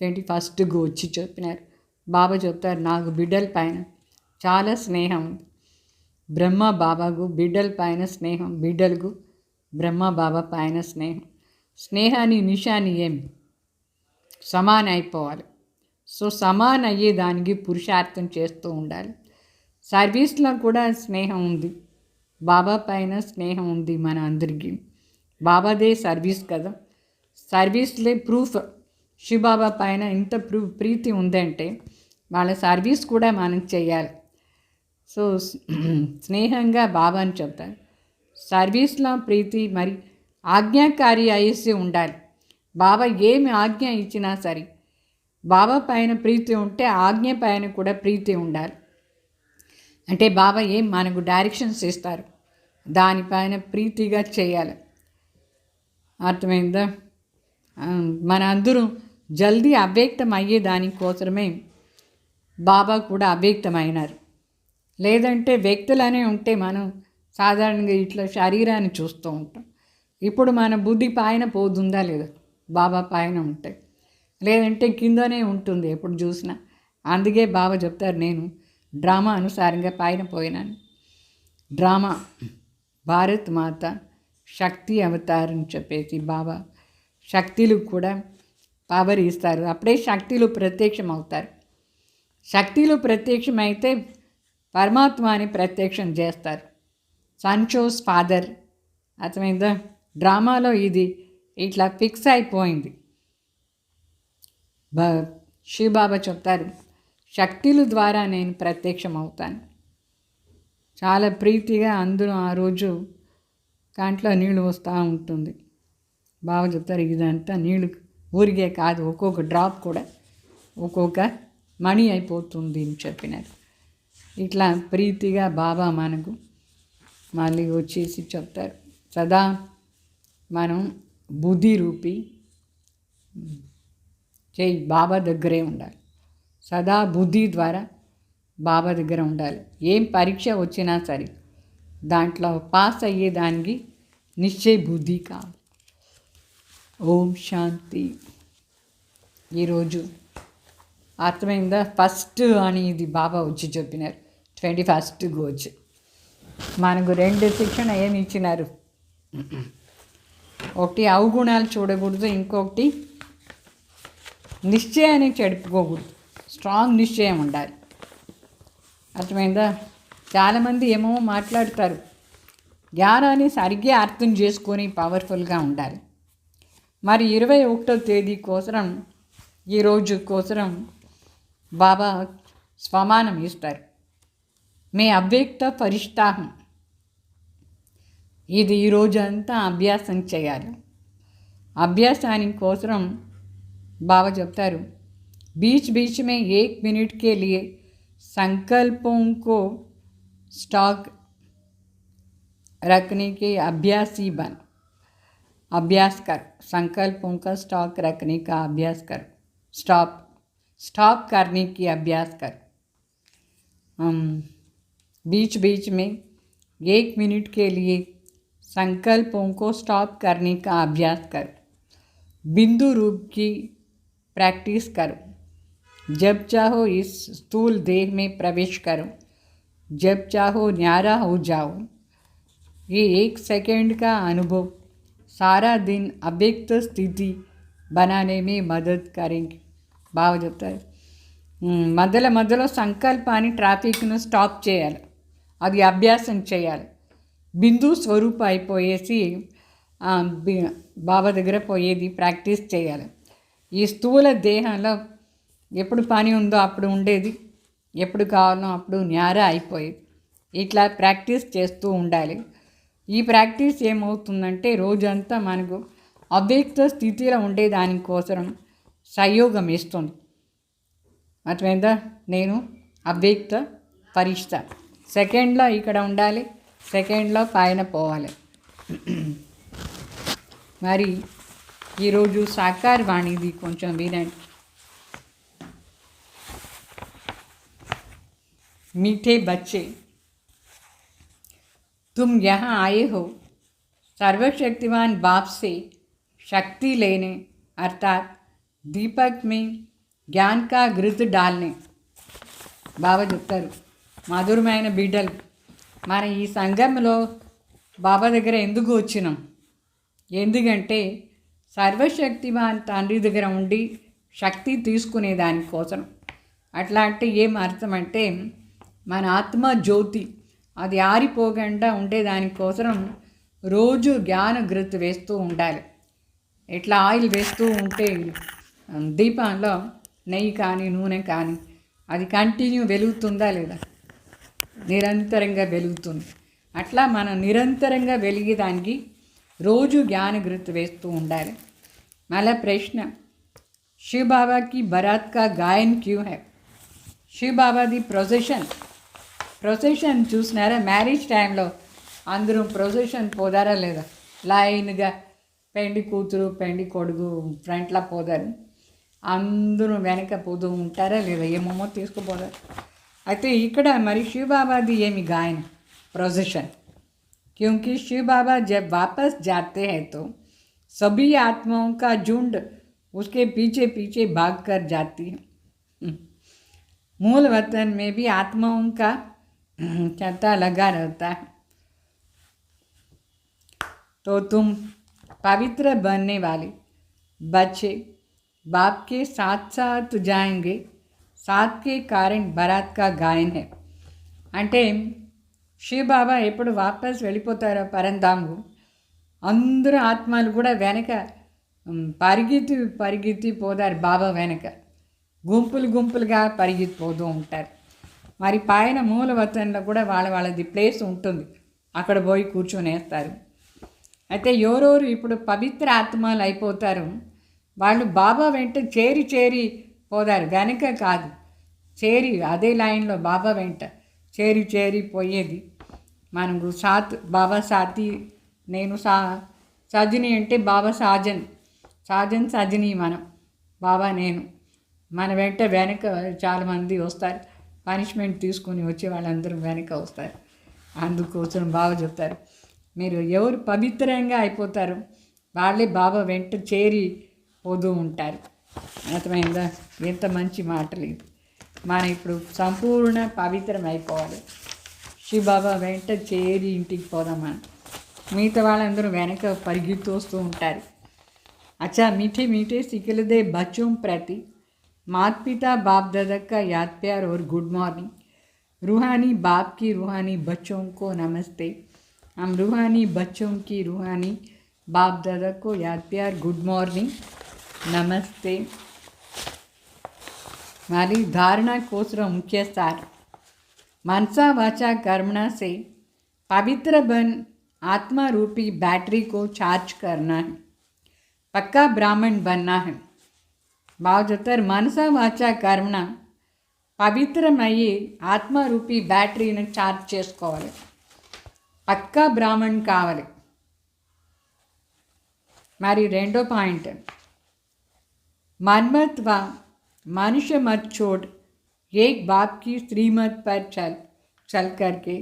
21కు వచ్చి చెప్పినారు. బాబా చెప్తారు, నాకు బిడ్డల పైన చాలా స్నేహం ఉంది. బ్రహ్మ బాబాకు బిడ్డల పైన స్నేహం, బిడ్డలకు బ్రహ్మ బాబా పైన స్నేహం. స్నేహాన్ని నిషాని ఏమి సమానం అయిపోవాలి. సో సమానం అయ్యేదానికి పురుషార్థం చేస్తూ ఉండాలి. సర్వీస్లో కూడా స్నేహం ఉంది, బాబా పైన స్నేహం ఉంది మన అందరికీ. బాబాదే సర్వీస్ కదా, సర్వీస్లే ప్రూఫ్. శివబాబా పైన ఇంత ప్రీతి ఉందంటే వాళ్ళ సర్వీస్ కూడా మనం చేయాలి. సో స్నేహంగా బాబా అని చెప్తారు. సర్వీస్లో ప్రీతి, మరి ఆజ్ఞాకారి అయ్యేసి ఉండాలి. బాబా ఏమి ఆజ్ఞ ఇచ్చినా సరే బాబా పైన ప్రీతి ఉంటే ఆజ్ఞ పైన కూడా ప్రీతి ఉండాలి. అంటే బాబా ఏం మనకు డైరెక్షన్స్ ఇస్తారు దానిపైన ప్రీతిగా చేయాలి. అర్థమైందా? మన అందరూ జల్దీ అవ్యక్తం అయ్యే దానికోసమే బాబా కూడా అవ్యక్తమైనారు. లేదంటే వ్యక్తులనే ఉంటే మనం సాధారణంగా ఇట్లా శరీరాన్ని చూస్తూ ఉంటాం. ఇప్పుడు మన బుద్ధి పైన పోతుందా లేదా? బాబా పైన ఉంటే, లేదంటే కిందనే ఉంటుంది ఎప్పుడు చూసినా. అందుకే బాబా చెప్తారు, నేను డ్రామా అనుసారంగా పైన పోయినాను. డ్రామా భారత్ మాత శక్తి అవతారని చెప్పేసి బాబా శక్తులు కూడా పవర్ ఇస్తారు. అప్పుడే శక్తులు ప్రత్యక్షం అవుతారు. శక్తులు ప్రత్యక్షమైతే పరమాత్మని ప్రత్యక్షం చేస్తారు. సంచోస్ ఫాదర్. అర్థమైందా? డ్రామాలో ఇది ఇట్లా ఫిక్స్ అయిపోయింది. శివబాబా చెప్తారు, శక్తుల ద్వారా నేను ప్రత్యక్షం అవుతాను. చాలా ప్రీతిగా అందరూ ఆ రోజు కంట్లో నీళ్ళు వస్తూ ఉంటుంది. బాబా చెప్తారు, ఇదంతా నీళ్ళు ఊరికే కాదు, ఒక్కొక్క డ్రాప్ కూడా ఒక్కొక్క మణి అయిపోతుంది అని చెప్పినారు. ఇట్లా ప్రీతిగా బాబా మనకు మళ్ళీ వచ్చేసి చెప్తారు, సదా మనం బుద్ధి రూపి చేయి బాబా దగ్గరే ఉండాలి. సదా బుద్ధి ద్వారా బాబా దగ్గర ఉండాలి. ఏం పరీక్ష వచ్చినా సరే దాంట్లో పాస్ అయ్యేదానికి నిశ్చయ బుద్ధి కావాలి. ఓం శాంతి. ఈరోజు అర్థమైందా? ఫస్ట్ అని ఇది బాబా వచ్చి చెప్పినారు 21కు వచ్చి. మనకు 2 శిక్షణ ఏమి ఇచ్చినారు. ఒకటి అవగుణాలు చూడకూడదు, ఇంకొకటి నిశ్చయాన్ని చెడుపుకోకూడదు. స్ట్రాంగ్ నిశ్చయం ఉండాలి. అర్థమైందా? చాలామంది ఏమో మాట్లాడతారు, జ్ఞానాన్ని సరిగ్గా అర్థం చేసుకొని పవర్ఫుల్గా ఉండాలి. మరి 21వ తేదీ కోసరం, ఈరోజు కోసరం బాబా స్వమానం ఇస్తారు, మే అవ్యక్త ఫరిష్టాహం. ఇది ఈరోజు అంతా అభ్యాసం చేయాలి. అభ్యాసానికి కోసరం బాబా చెప్తారు, बीच बीच में 1 मिनट के लिए संकल्पों को स्टॉक रखने के अभ्यासी बन। अभ्यास कर, संकल्पों का स्टॉक रखने का अभ्यास कर, स्टॉप करने की अभ्यास कर। बीच बीच में 1 मिनट के लिए संकल्पों को स्टॉप करने का अभ्यास कर। बिंदु रूप की प्रैक्टिस करो। जब चाहो इस स्थूल देह में प्रवेश करो, जब चाहो न्यारा हो जाओ। ये 1 सेकंड का अनुभव सारा दिन अव्यक्त स्थिति बनाने में मदद करेंगे. బాగా చెప్తారు. మధ్యలో సంకల్పాన్ని ట్రాఫిక్ను స్టాప్ చేయాలి, అది అభ్యాసం చేయాలి. బిందు స్వరూప అయిపోయేసి బాబా దగ్గర పోయేది ప్రాక్టీస్ చేయాలి. ఈ స్థూల దేహంలో ఎప్పుడు పని ఉందో అప్పుడు ఉండేది, ఎప్పుడు కావాలో అప్పుడు న్యార అయిపోయేది. ఇట్లా ప్రాక్టీస్ చేస్తూ ఉండాలి. ఈ ప్రాక్టీస్ ఏమవుతుందంటే రోజంతా మనకు అవ్యక్త స్థితిలో ఉండే దానికోసం సహయోగం ఇస్తుంది. అర్థమైందా? నేను అవ్యక్త పరిష్ట, సెకండ్లో ఇక్కడ ఉండాలి, సెకండ్లో పైన పోవాలి. మరి ఈరోజు సాకార్ వాణిది కొంచెం వినండి. मीठे बच्चे, तुम यहाँ आए हो सर्वशक्तिमान बाप से शक्ति लेने, अर्थात दीपक में ज्ञान का घृत डालने. బాబా చెప్తారు, మధురమైన బిడ్డలు, మన ఈ సంఘంలో బాబా దగ్గర ఎందుకు వచ్చినాం? ఎందుకంటే సర్వశక్తిమాన్ తండ్రి దగ్గర ఉండి శక్తి తీసుకునే దానికోసం. అట్లా అంటే ఏం అర్థం అంటే మన ఆత్మ జ్యోతి అది ఆరిపోకుండా ఉండేదానికోసం రోజు జ్ఞాన గృత్ వేస్తూ ఉండాలి. ఇట్లా ఆయిల్ వేస్తూ ఉంటే దీపంలో నెయ్యి కానీ నూనె కానీ అది కంటిన్యూ వెలుగుతుందా లేదా? నిరంతరంగా వెలుగుతుంది. అట్లా మనం నిరంతరంగా వెలిగేదానికి రోజు జ్ఞాన గృత్ వేస్తూ ఉండాలి. మళ్ళా ప్రశ్న, శివ్ బాబాకి బరాత్ కా గాయన్ క్యూ హై? శివ్ బాబాది ప్రొసెషన్ చూసినారా? మ్యారేజ్ టైంలో అందరూ ప్రొసెషన్ పోదారా లేదా? లైన్గా పెండి కూతురు పెండి కొడుకు ఫ్రంట్లో పోదారు, అందరూ వెనక పోతూ ఉంటారా లేదా? ఏమేమో తీసుకుపోతారు. అయితే ఇక్కడ మరి శివ్ బాబాది ఏమి గాయన ప్రొసెషన్? क्योंकि शिव बाबा जब वापस जाते हैं तो सभी आत्माओं का झुंड उसके पीछे पीछे भाग कर जाती है. मूल वतन में भी आत्माओं का छत्ता लगा रहता है. तो तुम पवित्र बनने वाले बच्चे बाप के साथ साथ जाएंगे. साथ के कारण बारात का गायन है. అంటే శివ్ బాబా ఎప్పుడు వాపస్ వెళ్ళిపోతారో పరంధాము, అందరూ ఆత్మలు కూడా వెనక పరిగెత్తి పోతారు. బాబా వెనక గుంపులుగా పరిగెత్తిపోతూ ఉంటారు. మరి పైన మూలవతంలో కూడా వాళ్ళది ప్లేస్ ఉంటుంది, అక్కడ పోయి కూర్చొనేస్తారు. అయితే ఎవరెవరు ఇప్పుడు పవిత్ర ఆత్మలు అయిపోతారు వాళ్ళు బాబా వెంట చేరి పోతారు. వెనక కాదు, చేరి అదే లైన్లో బాబా వెంట చేరి పోయేది. మనకు బాబా సాతి, నేను సజిని అంటే బాబా సాజన్ సజిని, మనం బాబా నేను. మన వెనక చాలామంది వస్తారు, పనిష్మెంట్ తీసుకొని వచ్చే వాళ్ళందరూ వెనక వస్తారు. అందుకోసం బాబా చెప్తారు, మీరు ఎవరు పవిత్రంగా అయిపోతారు వాళ్ళే బాబా వెంట చేరి పోతూ ఉంటారు. అర్థమైందా? ఎంత మంచి మాటలు ఇది. మనం ఇప్పుడు సంపూర్ణ పవిత్రం అయిపోవాలి. శివ్ బాబా వెంట చేరి ఇంటికి పోదామా? మిగతా వాళ్ళందరూ వెనక పరిగెత్తు వస్తూ ఉంటారు. अच्छा मीठे मीठे सिखलदे बच्चों प्रति माता पिता बाप दादा का याद प्यार और गुड मॉर्निंग. रूहानी बाप की रूहानी बच्चों को नमस्ते. हम रूहानी बच्चों की रूहानी बाप दादा को याद प्यार गुड मॉर्निंग नमस्ते. हमारी धारणा कोसर मुख्य सार, मनसा वाचा कर्मणा से पवित्र बन आत्मा रूपी बैटरी को चार्ज करना है, पक्का ब्राह्मण बनना है. బాగుతారు. మనస వాచ కర్మణ పవిత్రమయ్యి ఆత్మరూపి బ్యాటరీని ఛార్జ్ చేసుకోవాలి. పక్కా బ్రాహ్మణ్ కావాలి. మరి రెండో పాయింట్, मनमत व मनुष्य मत छोड़ एक बाप की श्रीमत पर चल करके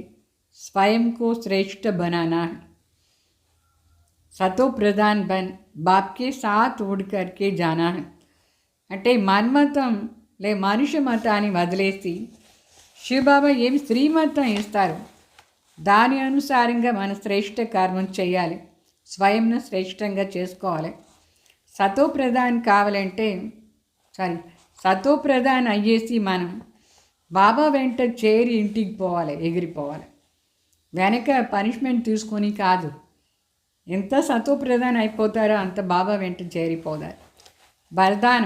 स्वयं को श्रेष्ठ बनाना है. सतो प्रधान बन बाप के साथ उड़ करके जाना है. అంటే మన్మతం మనుష్య మతాన్ని వదిలేసి శివబాబా ఏమి శ్రీమతం ఇస్తారు దాని అనుసారంగా మన శ్రేష్ఠ కర్మం చేయాలి, స్వయంను శ్రేష్టంగా చేసుకోవాలి. సతోప్రధాన్ కావాలంటే సతోప్రధాన్ అయ్యేసి మనం బాబా వెంట చేరి ఇంటికి పోవాలి, ఎగిరిపోవాలి. వెనక పనిష్మెంట్ తీసుకొని కాదు. ఎంత సతోప్రధాన్ అయిపోతారో అంత బాబా వెంట చేరిపోతారు. वरदान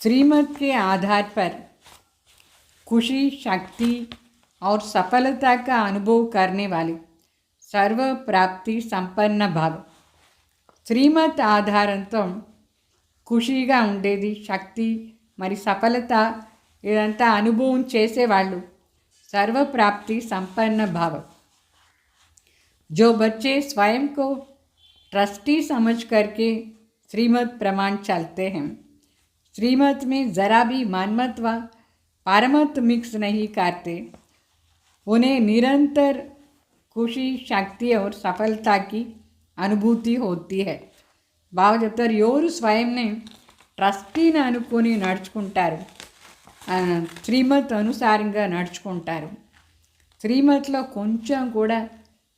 श्रीमत के आधार पर खुशी, शक्ति और सफलता का अनुभव करने वाली सर्व प्राप्ति संपन्न भाव. శ్రీమత్ ఆధారంతో ఖుషీగా ఉండేది, శక్తి మరి సఫలత ఇదంతా అనుభవం చేసేవాళ్ళు సర్వప్రాప్తి సంపన్న భావం. जो बच्चे स्वयं को ट्रस्टी समझ करके श्रीमत प्रमाण चलते हैं, श्रीमत में ज़रा भी मानमत व पारमत मिक्स नहीं करते, उन्हें निरंतर खुशी, शक्ति और सफलता की अनुभूति होती है. బాగా చెప్తారు. ఎవరు స్వయంని ట్రస్టీని అనుకొని నడుచుకుంటారు, శ్రీమత్ అనుసారంగా నడుచుకుంటారు, శ్రీమత్లో కొంచెం కూడా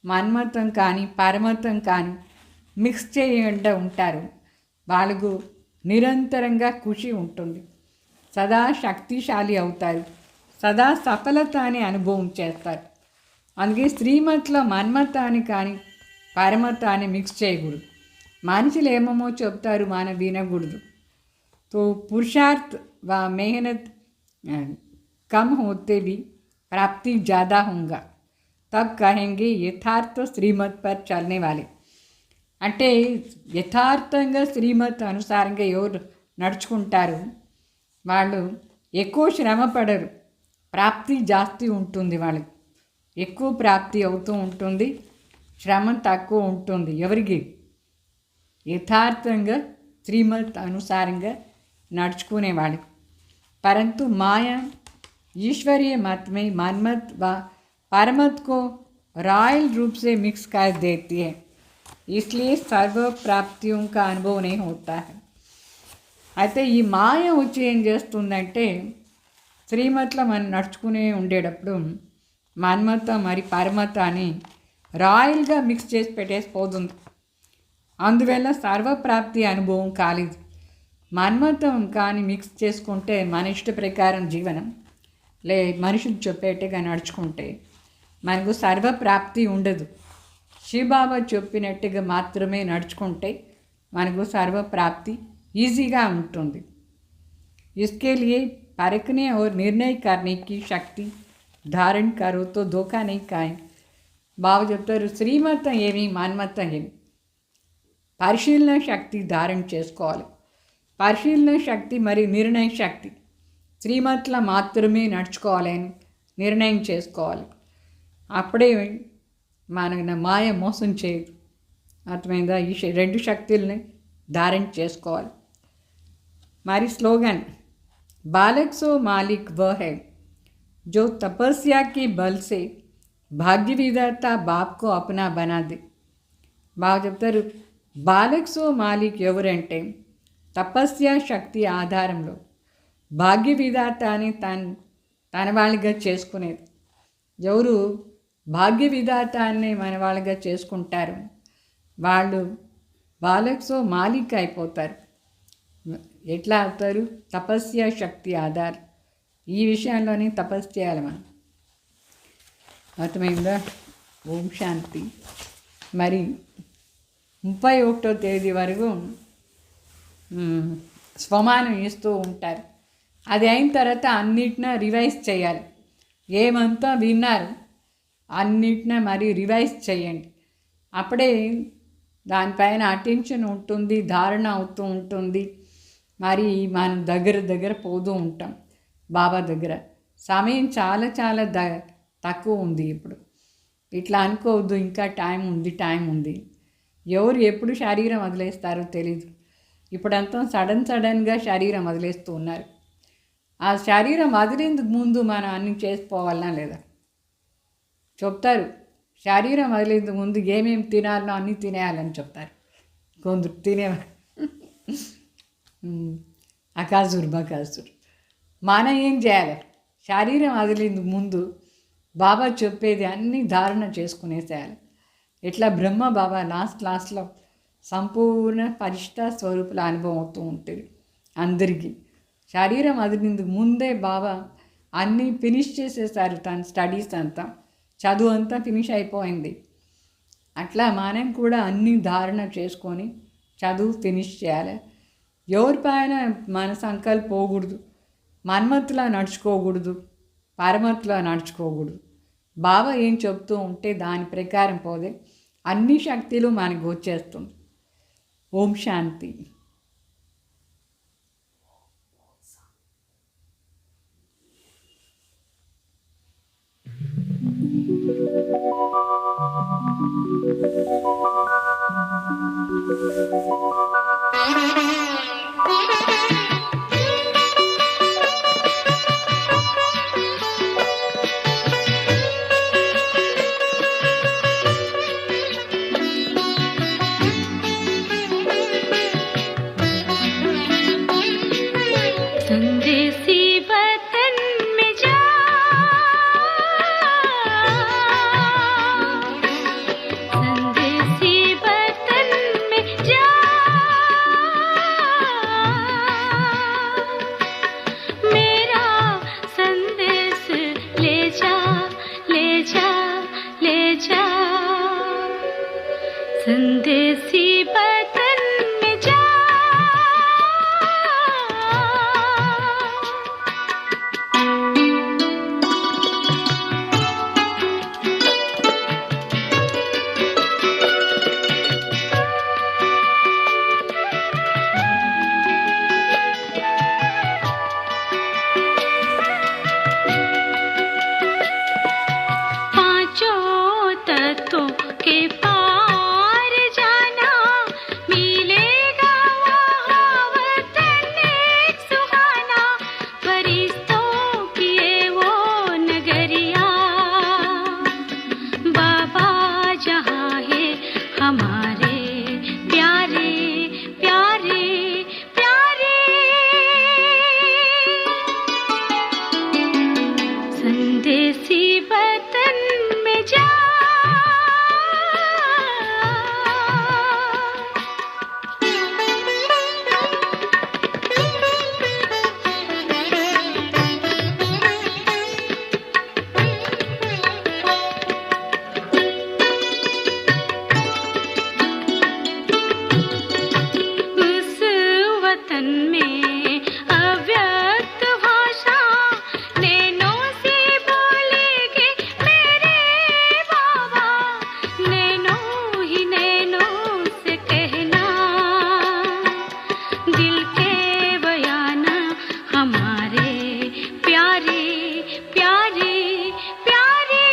మన్మతం కానీ పరమతం కానీ మిక్స్ చేయకుండా ఉంటారు, వాళ్ళకు నిరంతరంగా ఖుషి ఉంటుంది, సదా శక్తిశాలి అవుతారు, సదా సఫలతాన్ని అనుభవం చేస్తారు. అందుకే శ్రీమత్లో మన్మతాన్ని కానీ పరమతాన్ని మిక్స్ చేయకూడదు. మనుషులు ఏమేమో చెప్తారు, మనం వినకూడదు. तो पुरुषार्थ व मेहनत कम होते भी प्राप्ति ज़्यादा होगा, तब कहेंगे यथार्थ श्रीमत पर चलने वाले. అంటే యథార్థంగా శ్రీమత్ అనుసారంగా ఎవరు నడుచుకుంటారు వాళ్ళు ఎక్కువ శ్రమ పడరు, ప్రాప్తి జాస్తి ఉంటుంది, వాళ్ళకి ఎక్కువ ప్రాప్తి అవుతూ ఉంటుంది, శ్రమ తక్కువ ఉంటుంది. ఎవరికి యథార్థంగా శ్రీమత్ అనుసారంగా నడుచుకునేవాళ్ళకి. परंतु माया ईश्वरीय मत में मनमत व परमत को रॉयल रूप से मिक्स कर देती है, इसलिए सर्व प्राप्तियों का अनुभव नहीं होता है. అయితే ఈ మాయ వచ్చి ఏం చేస్తుందంటే శ్రీమత్లో మనం నడుచుకునే ఉండేటప్పుడు మన్మత మరి పరమత అని రాయల్గా మిక్స్ చేసి పెట్టేసిపోతుంది. అందువల్ల సర్వప్రాప్తి అనుభవం కాలేదు. మన్మతం కానీ మిక్స్ చేసుకుంటే మన ఇష్ట ప్రకారం జీవనం మనుషులు చెప్పేట్టుగా నడుచుకుంటే మనకు సర్వప్రాప్తి ఉండదు. శివబాబా చెప్పినట్టుగా మాత్రమే నడుచుకుంటే మనకు సర్వప్రాప్తి ఈజీగా ఉంటుంది. इसके लिए परखने और निर्णय करने की शक्ति धारण करो तो धोखा नहीं खाएं. బాబా చెప్తారు, శ్రీమతం ఏమి మన్మతం ఏమి పరిశీలన శక్తి ధారణ చేసుకోవాలి. పరిశీలన శక్తి మరి నిర్ణయ శక్తి శ్రీమత్లో మాత్రమే నడుచుకోవాలని నిర్ణయం చేసుకోవాలి. అప్పుడే మన మాయ మోసం చేయదు. అర్థమైందా? ఈ రెండు శక్తుల్ని ధారణ చేసుకోవాలి. మరి స్లోగన్ बालक सो मालिक वह है जो तपस्या के बल से भाग्य विधाता बाप को अपना बना दे. బాగా చెప్తారు, బాలక్ సో మాలిక్ ఎవరంటే తపస్య శక్తి ఆధారంలో భాగ్య విధాత అని తన వాళ్ళగా చేసుకునేది. ఎవరు భాగ్య విధాతాన్ని మన వాళ్ళగా చేసుకుంటారు వాళ్ళు బాలక్ సో మాలిక్ అయిపోతారు. ఎట్లా అవుతారు? తపస్య శక్తి ఆధార్. ఈ విషయంలోనే తపస్సు చేయాలి మనం. అర్థమైందా? ఓం శాంతి. మరి 31వ తేదీ వరకు స్వమానం ఇస్తూ ఉంటారు. అది అయిన తర్వాత అన్నిటిన రివైజ్ చేయాలి. ఏమంతా విన్నారు అన్నిటిన మరి రివైజ్ చేయండి. అప్పుడే దానిపైన అటెన్షన్ ఉంటుంది, ధారణ అవుతూ ఉంటుంది. మరి మనం దగ్గర పోతూ ఉంటాం బాబా దగ్గర. సమయం చాలా చాలా తక్కువ ఉంది ఇప్పుడు. ఇట్లా అనుకోవద్దు, ఇంకా టైం ఉంది. ఎవరు ఎప్పుడు శరీరం వదిలేస్తారో తెలీదు. ఇప్పుడంతా సడన్గా శరీరం వదిలేస్తూ ఉన్నారు. ఆ శరీరం వదిలేందుకు ముందు మనం అన్ని చేసుకోవాలనా లేదా చెప్తారు. శరీరం వదిలేందుకు ముందు ఏమేమి తినాలనో అన్నీ తినేయాలని చెప్తారు. కొందరు తినేవారు అకాసురు బకాసురు. మనం ఏం చేయాలి? శరీరం వదిలేందుకు ముందు బాబా చెప్పేది అన్నీ ధారణ చేసుకునేసేయాలి. ఇట్లా బ్రహ్మ బాబా లాస్ట్లో సంపూర్ణ పరిష్ట స్వరూపుల అనుభవం అవుతూ ఉంటుంది అందరికీ. శరీరం అదినందుకు ముందే బాబా అన్నీ ఫినిష్ చేసేసారు. తన స్టడీస్ అంతా, చదువు అంతా ఫినిష్ అయిపోయింది. అట్లా మనం కూడా అన్నీ ధారణ చేసుకొని చదువు ఫినిష్ చేయాలి. ఎవరిపైన మన సంకల్పం పోకూడదు, మన్మత్తులా నడుచుకోకూడదు, పరమత్తులా నడుచుకోకూడదు. బాబా ఏం చెప్తూ ఉంటే దాని ప్రకారం పోతే అన్ని శక్తులు మనకు వచ్చేస్తుంది. ఓం శాంతి. संदेसी बदन में जा, पांचों तत्वों के पार जाना, मिलेगा वहाँ वतन एक सुहाना, फरिश्तों की ये वो नगरिया, बाबा जहाँ है हमारे प्यारे प्यारे प्यारे, संदेसी वतन में जा, उस वतन में अव्यक्त भाषा नैनों से बोलेंगे मेरे बाबा, नैनों ही नैनों से कहना, दिल के बयान हमारे प्यारे प्यारे प्यारे,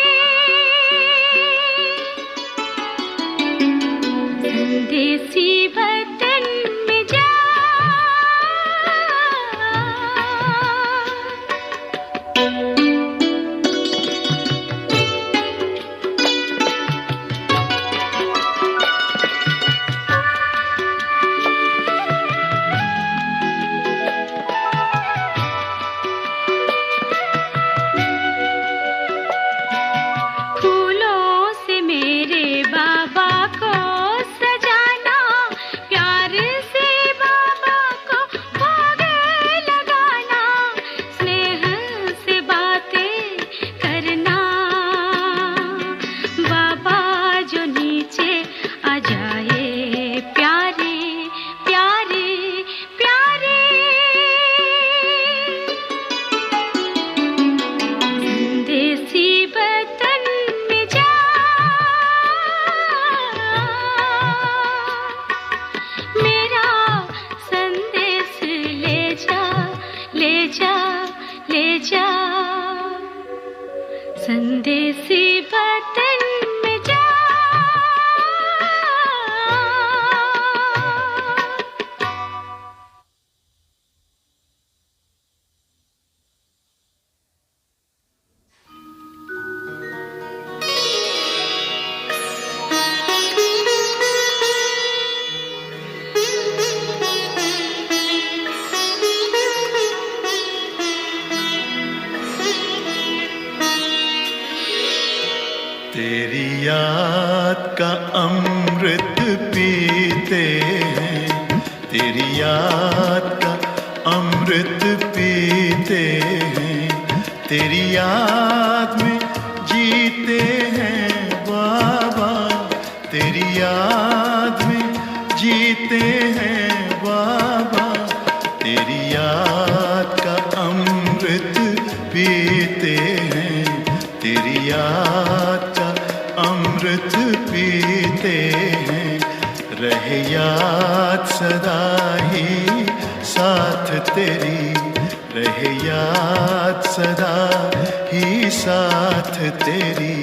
संदेसी वतन में जा, फूलों से मेरे बाबा को सजाना, प्यार से बाबा को भोग लगाना, स्नेह से बातें करना, बाबा जो नीचे आ जाए प्यारे प्यारे प्यारे, संदेसी वतन में जा, मेरा संदेश ले जा ले जा ले जा, संदेसी वतन में जा, तेरी याद का अमृत पीते अमृत पीते हैं, तेरी याद में जीते हैं बाबा, तेरी याद में जीते हैं बाबा, तेरी याद का अमृत पीते हैं, तेरी याद का अमृत पीते हैं। रहे याद सदा ही साथ तेरी, रहे याद सदा ही साथ तेरी।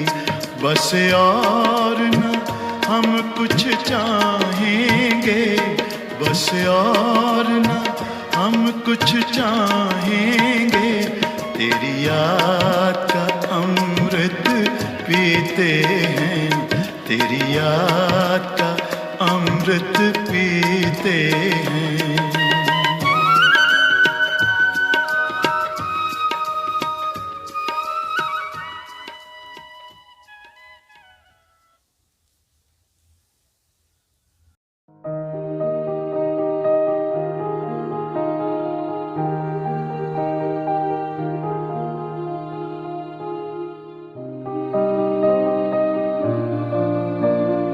बस और न हम कुछ चाहेंगे, बस और न हम कुछ चाहेंगे, तेरी याद का अमृत पीते हैं, तेरी याद का अमृत पीते हैं।